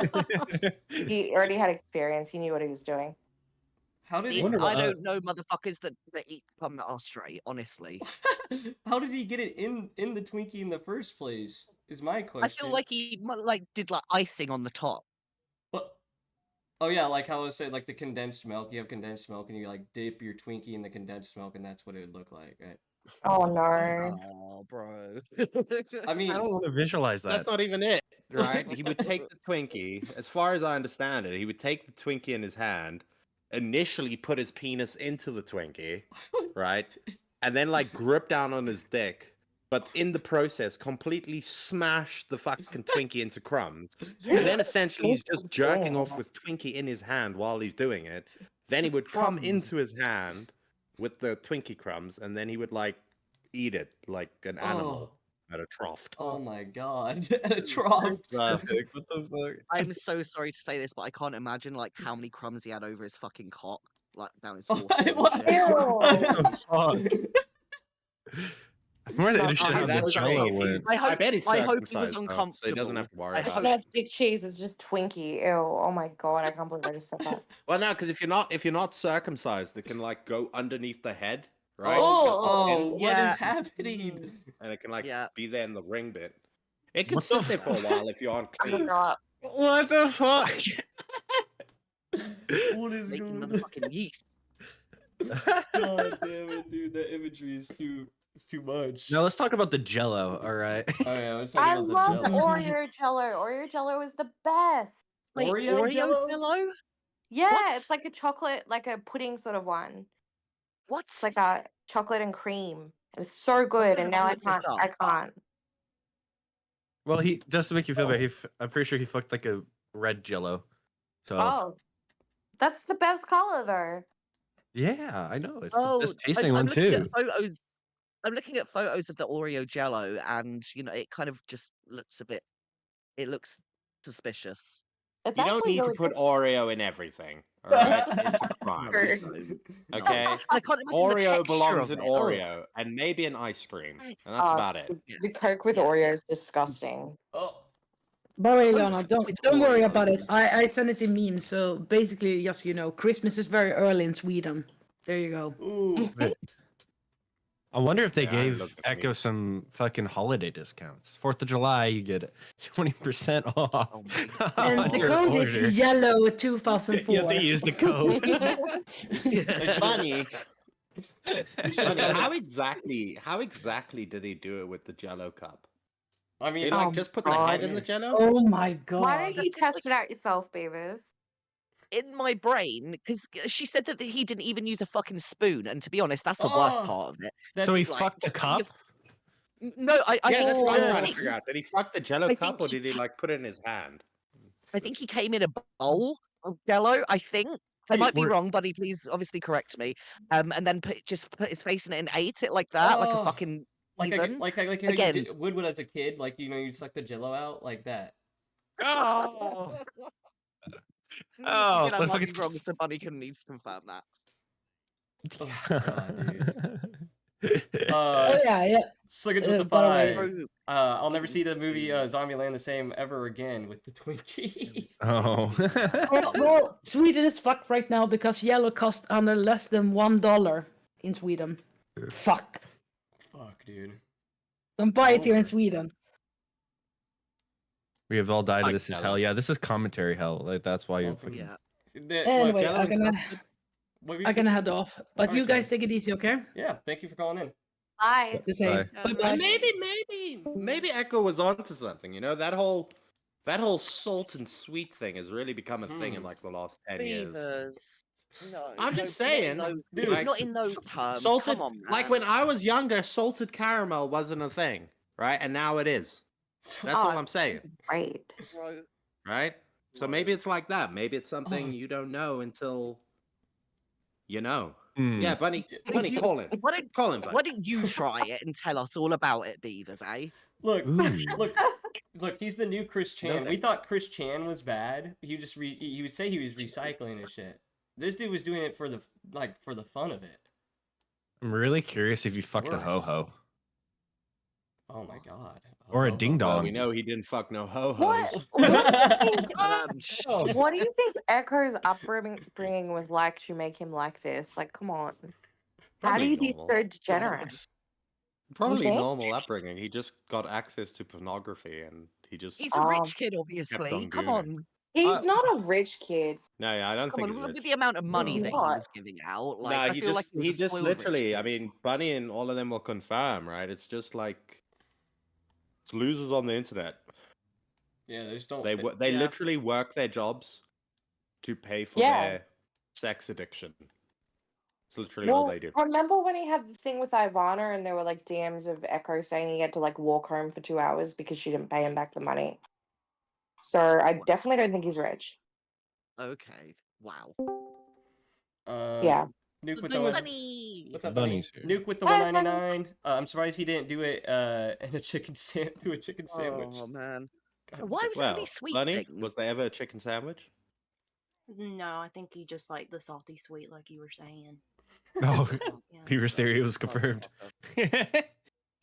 He already had experience. He knew what he was doing. How did See, he, I don't know motherfuckers that eat cum that are straight, honestly. how did he get it in the Twinkie in the first place? Is my question. I feel like he did like icing on the top. But, oh yeah, like how I was saying, like the condensed milk. You have condensed milk, and you like dip your Twinkie in the condensed milk, and that's what it would look like, right? Oh no. Oh, bro. I mean, I don't want to visualize that. That's not even it, right? He would take the Twinkie, as far as I understand it, he would take the Twinkie in his hand, initially put his penis into the Twinkie, right? And then like grip down on his dick, but in the process completely smash the fucking Twinkie into crumbs. And then essentially he's just jerking off with Twinkie in his hand while he's doing it. Then he Just would come crumbs. into his hand with the Twinkie crumbs, and then he would like eat it like an animal at a trough. oh my god, at a trough. What the fuck? I'm so sorry to say this, but I can't imagine like how many crumbs he had over his fucking cock, like down his What? foreskin. and What? shit. Ew. I'm more But interested I how the hope- Jello if went. he's- I bet he's hope he was circumcised, though, uncomfortable. so he doesn't have to worry I about It's hope- not dick cheese, it's just Twinkie. Ew. Oh my god, I can't believe I just said that. Well, no, because if you're not circumcised, it can like go underneath the head, right? Oh, what Yeah. is happening? And it can like Yeah. be there in the ring bit. It can What the sit there for a while if you aren't I clean. forgot. What the fuck? What is Making going on? motherfucking yeast. God damn it, dude! That imagery is too much. Now let's talk about the Jello. All right. Oh yeah, let's I talk love about the Jello. Oreo Jello. Oreo Jello is the best. Wait, Oreo Jello? Jello? Yeah, What? it's like a chocolate, like a pudding sort of one. What? It's like a chocolate and cream. It's so good, and now I look this can't. I up. can't. Well, he just to make you feel better. I'm pretty sure he fucked like a red Jello. So Oh, that's the best color though. yeah, I know it's the Oh, best tasting I'm one looking at too. photos. I'm looking at photos of the Oreo Jello, and it kind of just looks a bit. It looks suspicious. It's You don't actually need to really put good. Oreo in everything. All right, it's a crime. No, Sure. no. Okay, I can't imagine the Oreo texture belongs of in it. Ugh. Oreo and maybe an ice cream, Yes. and that's about it. Yeah. The Coke with Yeah. Oreo is disgusting. Oh, By the way, Coke Leona, with don't worry Oreo. about it. I sent it in memes, so basically, just Christmas is very early in Sweden. There you go. ooh. I wonder if they Yeah, I haven't gave looked at Echo memes. some fucking holiday discounts. 4th of July, you get 20% off. Oh my And on the your code is order. yellow You have 2004. to use the code. Funny. They should've Funny. done How it. exactly did he do it with the Jello cup? I They mean, Oh just put the God. head in the Jello. Oh my Why god. don't you test it out yourself, Beavers? In my brain, because she said that he didn't even use a fucking spoon, and to be honest, that's the worst Oh, part of it. So he Like, fucked the cup? No, I Yeah, that's what I'm trying to Yes. figure out. Did he fuck the Jello I cup, think or he did he like put it in his hand? I think he came in a bowl of Jello. I think I Hey, might be we're- wrong, buddy. Please, obviously, correct me. And then just put his face in it and ate it like that, like a Oh, fucking like heathen. how you Again. did, would as a kid, like you suck the Jello out like that. Oh, Again, oh, I the might be fucking. wrong, so Bunny can needs to confirm that. Oh God, dude. Oh yeah. Sliggins with the By the way, 5. Bro, I'll never see the movie Zombieland the same ever again with the Twinkie. Oh. well, Sweden is fucked right now because yellow cost under less than $1 in Sweden. Fuck. Fuck, dude. Don't buy it here in Over. Sweden. We have all died of Like this is Jello. hell. Yeah, this is commentary hell. Like that's why you're Welcome. fucking. Yeah. Anyway, Jello I'm and gonna custard? What were you I'm saying? gonna head off. But you Alright, guys Taylor. take it easy, okay? Yeah, thank you for calling in. Bye. The same. Bye. Bye bye. And maybe Echo was onto something. That whole salt and sweet thing has really become a thing in like the last 10 years. Beavers. No, I'm no, just not in saying, those- dude, not in those terms. Salted, Come on, man. like when I was younger, salted caramel wasn't a thing, right? And now it is. That's all Oh, I'm saying, Right. Bro, right? So maybe it's like that. Maybe it's something Oh. you don't know until you know. Hmm. Yeah, Bunny, you- call in. why don't Call in, Bunny. why don't you try it and tell us all about it, Beavers, eh? Look, Ooh. look, he's the new Chris Chan. We thanks. thought Chris Chan was bad. He just he would say he was recycling his shit. This dude was doing it for the fun of it. I'm really curious if you fucked a worse. ho-ho Oh my god. or a Oh, ding Well, dong. we know he didn't fuck no ho What? hos. What do you think? Shh. What do you think Echo's upbringing was like to make him like this? Like, come on. How do Probably you be normal. so degenerate? Probably think? normal upbringing. He just got access to pornography, and he just. He's a rich kid, obviously. on Come doing it. on. He's not a rich kid. No, yeah, I don't Come think on, he's with rich. the amount of money He's that he not. was giving out, like Nah, I he feel just like he was a just spoiled rich literally. I kid. mean, Bunny and all of them will confirm, right? It's just like it's losers on the internet. Yeah, they just don't. They Yeah. literally work their jobs to pay for Yeah. their sex addiction. It's literally all Well, they do. remember when he had the thing with Ivana and there were like DMs of Echo saying he had to like walk home for 2 hours because she didn't pay him back the money. So I definitely don't think he's rich. Okay. Wow. Yeah. Nuke with Bunny. the Bunny. What's up, Bunny? Bunny's here. Nuke with the Hi, 199. I'm surprised he didn't do it in a chicken sandwich. Oh man. God Why was Well, there any sweet Bunny, things? was there ever a chicken sandwich? No, I think he just liked the salty sweet, like you were saying. Oh, Yeah. Peter's theory was confirmed.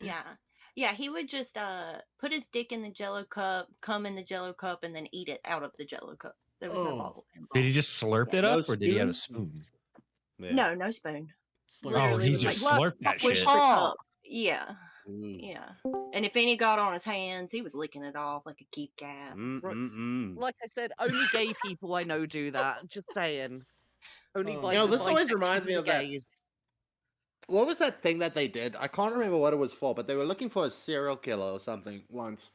Yeah. Yeah, he would just put his dick in the Jello cup, come in the Jello cup, and then eat it out of the Jello cup. There was no Oh. bottle involved. Did he just slurp it No up, or did he have a spoon? spoon? Yeah. No, no spoon. Slurp. Oh, Literally he was just like, slurped that push shit. the Oh. cup. Yeah, Mm. yeah. And if any got on his hands, he was licking it off like a Kit Kat. Like I said, only gay people I know do that. Just saying. Only Oh. bi- You know, this always bisexuals reminds me and of that. gays. What was that thing that they did? I can't remember what it was for, but they were looking for a serial killer or something once.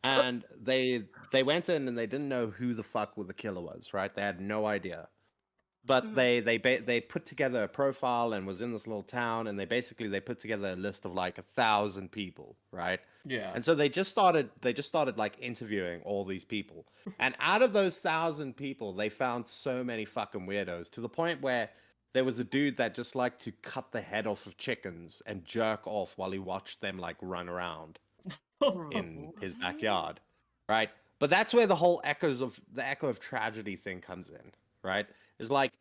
And they went in and they didn't know who the fuck the killer was, right? They had no idea. but they put together a profile and was in this little town, and they put together a list of like 1,000 people, right? Yeah. And so they just started like interviewing all these people, and out of those 1,000 people, they found so many fucking weirdos, to the point where there was a dude that just liked to cut the head off of chickens and jerk off while he watched them like run around in his backyard, right? But that's where the whole echo of tragedy thing comes in, right? It's like,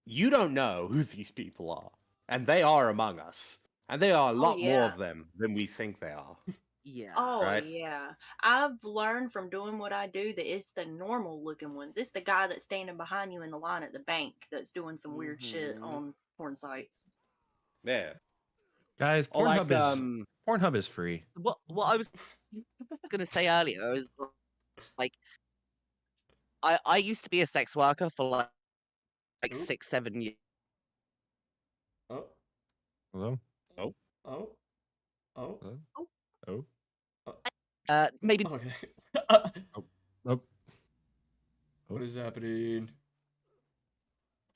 you don't know who these people are, and they are among us, and they are a lot more of them than we think they are. Yeah. Oh Right? yeah. I've learned from doing what I do that it's the normal looking ones. It's the guy that's standing behind you in the line at the bank that's doing some weird shit on porn sites. Yeah. Guys, Or like, Pornhub is free. What I was gonna say earlier is like I used to be a sex worker for like 6-7 years. Oh. Hello? Oh. Oh. Oh. Oh. Maybe. Okay. Oh. What is happening?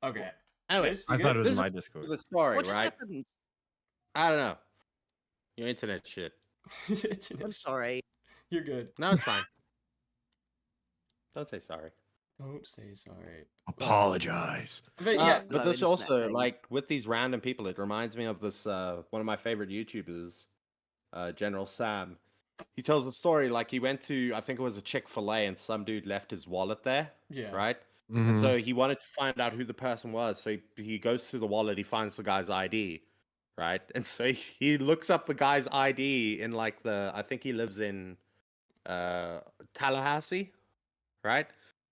Okay. Anyway, Chris, you I thought it good? was my Discord. The story, What just right? happened? I don't know. Your internet shit. I'm sorry. You're good. No, it's fine. Don't say sorry. Don't say sorry. Apologize. But yeah, but Low this internet also, thing. like, with these random people, it reminds me of this one of my favorite YouTubers, General Sam. He tells a story like he went to, I think it was a Chick-fil-A, and some dude left his wallet there. Yeah. Right? And so he wanted to find out who the person was. So he goes through the wallet, he finds the guy's ID. Right? And so he looks up the guy's ID in like I think he lives in Tallahassee. Right?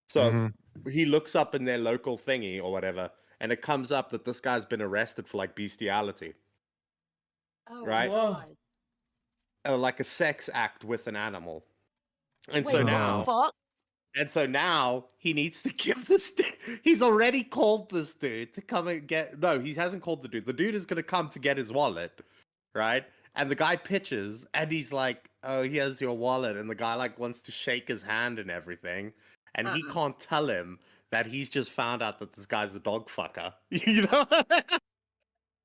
So he looks up in their local thingy or whatever, and it comes up that this guy's been arrested for like bestiality. Oh Right? God. Like a sex act with an animal. And Wait, so what now the fuck? And so now he needs to give this dude. He's already called this dude to come and get. No, he hasn't called the dude. The dude is going to come to get his wallet, right? And the guy pitches, and he's like, "Oh, here's your wallet." And the guy like wants to shake his hand and everything, and he can't tell him that he's just found out that this guy's a dog fucker. You know?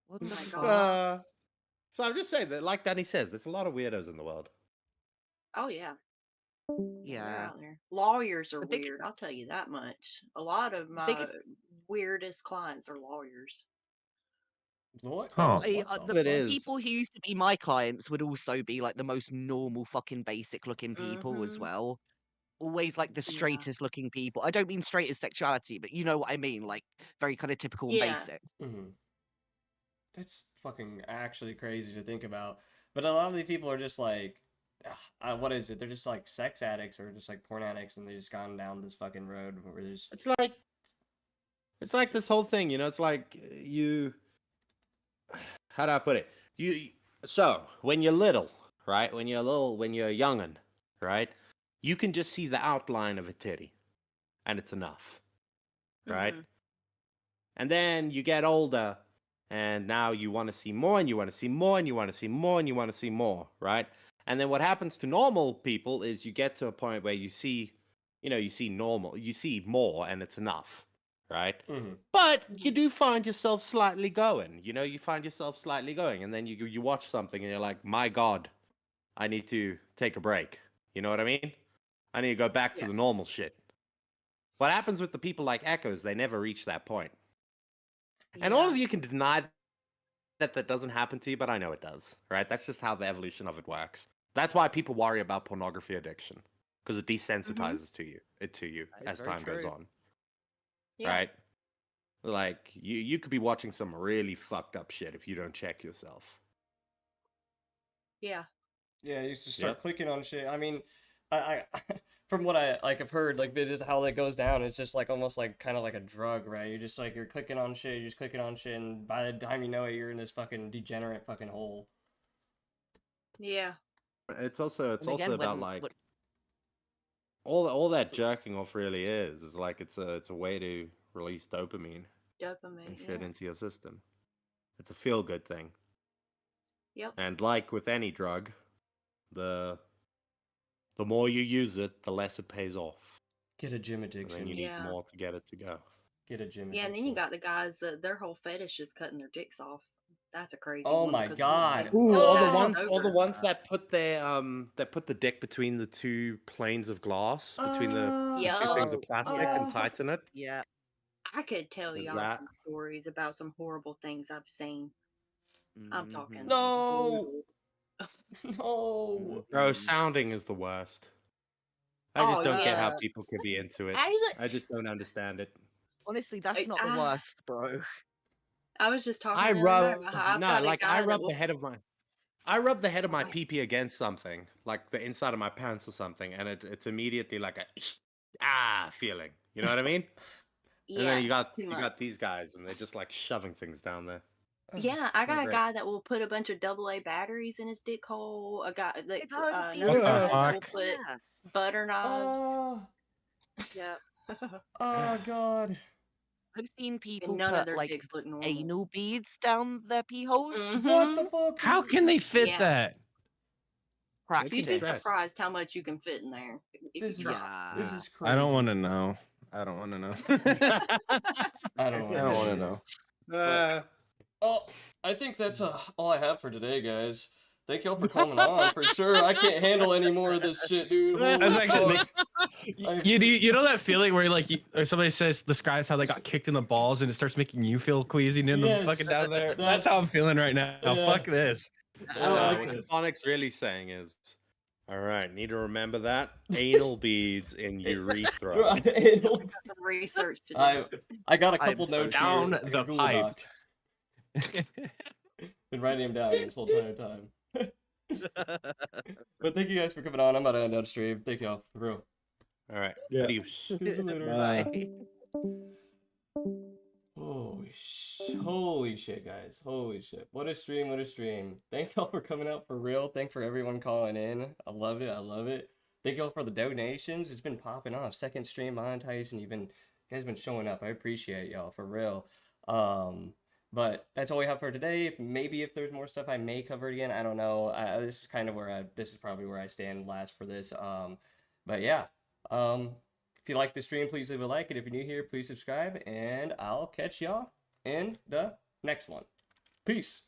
What the my fuck? God. So I'm just saying that, like Danny says, there's a lot of weirdos in the world. Oh yeah. They're Yeah. out there. Lawyers are The big- weird. I'll tell you that much. A lot of my biggest- weirdest clients are lawyers. What? Huh. The people who used to be my clients would also be like the most normal fucking basic looking people as well. Always like the Yeah. straightest looking people. I don't mean straight as sexuality, but you know what I mean, like very kind of typical and Yeah. basic. That's fucking actually crazy to think about. But a lot of these people are just like, what is it? They're just like sex addicts or just like porn addicts, and they just gone down this fucking road where there's. It's like this whole thing, you know. It's like how do I put it? So when you're little, right? When you're youngin', right? You can just see the outline of a titty, and it's enough, right? And then you get older, and now you want to see more, and you want to see more, and you want to see more, and you want to see more, right? And then what happens to normal people is you get to a point where you see more, and it's enough, right? But you do find yourself slightly going, and then you watch something, and you're like, my God, I need to take a break. You know what I mean? I need to go back to the normal shit. What happens with the people like Echoes, they never reach that point. And all of you can deny that doesn't happen to you, but I know it does, right? That's just how the evolution of it works. That's why people worry about pornography addiction, because it desensitizes to you as time goes on, right? Like you could be watching some really fucked up shit if you don't check yourself. Yeah. Yeah, you used to start clicking on shit. I mean, I from what I've heard, like just how that goes down, it's just like almost like kind of like a drug, right? You're just like you're clicking on shit, and by the time you know it, you're in this fucking degenerate fucking hole. Yeah. It's also again, about like all that jerking off really is like it's a way to release dopamine and shit into your system. It's a feel good thing. Yep. And like with any drug, the more you use it, the less it pays off. Get a gym addiction. And then you need more to get it to go. Get a gym Yeah, and then you addiction. got the guys that their whole fetish is cutting their dicks off. That's a crazy Oh one. my 'cause God. women Ooh, get all the that ones, all the over. ones that put their that put the dick between the two planes of glass, between the two things of Yup. plastic and tighten it. Yeah. I could tell There's y'all that. some stories about some horrible things I've seen. I'm talking No. brutal. No. Bro, sounding is the worst. I Oh just don't get how yeah. people can be into it. Actually, I just don't understand it. Honestly, that's not the I, worst, bro. I was just talking I the other night rub about how I've no, got a like guy I that rub will. the head of my I rub the head of Oh, my wait. pee against something, like the inside of my pants or something, and it's immediately like a feeling. You know what I mean? And then Yeah, too you much. got these guys, and they're just like shoving things down there. Yeah, I Not got a great. guy that will put a bunch of AA batteries in his dick hole. A guy, I've heard of another people guy doing that will that. put Yeah. butter knives. Oh. Yeah. Oh God. I've seen And people none of put their like dicks look normal. anal beads down their pee holes. What the Mm-hmm. fuck? How Is... can they fit Yeah. that? You'd be Practice. surprised how much you can fit in there if This you is try. this Yeah. is crazy. I don't want to know. I don't want to know. I don't I want don't want to to know. But, oh, I think that's all I have for today, guys. Thank y'all for coming on for sure. I can't handle any more of this shit, dude. Holy That's actually fuck. you know that feeling where like or somebody says describes how they got kicked in the balls and it starts making you feel queasy in the fucking down there. That's how I'm feeling right now. Yeah. Fuck this. I don't like What this. Chthonics really saying is, all right, need to remember that anal beads in urethra. Anal. Got some research to do. I got a couple I'm notes down here. in the Google pipe. Doc. Been writing them down this whole entire time. But thank you guys for coming on. I'm about to end out stream. Thank y'all. For real. All right, Yeah. adios. See you later. Bye. Holy shit, guys. Holy shit. What a stream, what a stream. Thank y'all for coming out for real. Thank for everyone calling in. I love it. I love it. Thank y'all for the donations. It's been popping off. Second stream monetized, and you guys been showing up. I appreciate y'all for real. But that's all we have for today. Maybe if there's more stuff I may cover again, I don't know. This is kind of this is probably where I stand last for this. But yeah. If you like the stream, please leave a like, and if you're new here, please subscribe, and I'll catch y'all in the next one. Peace.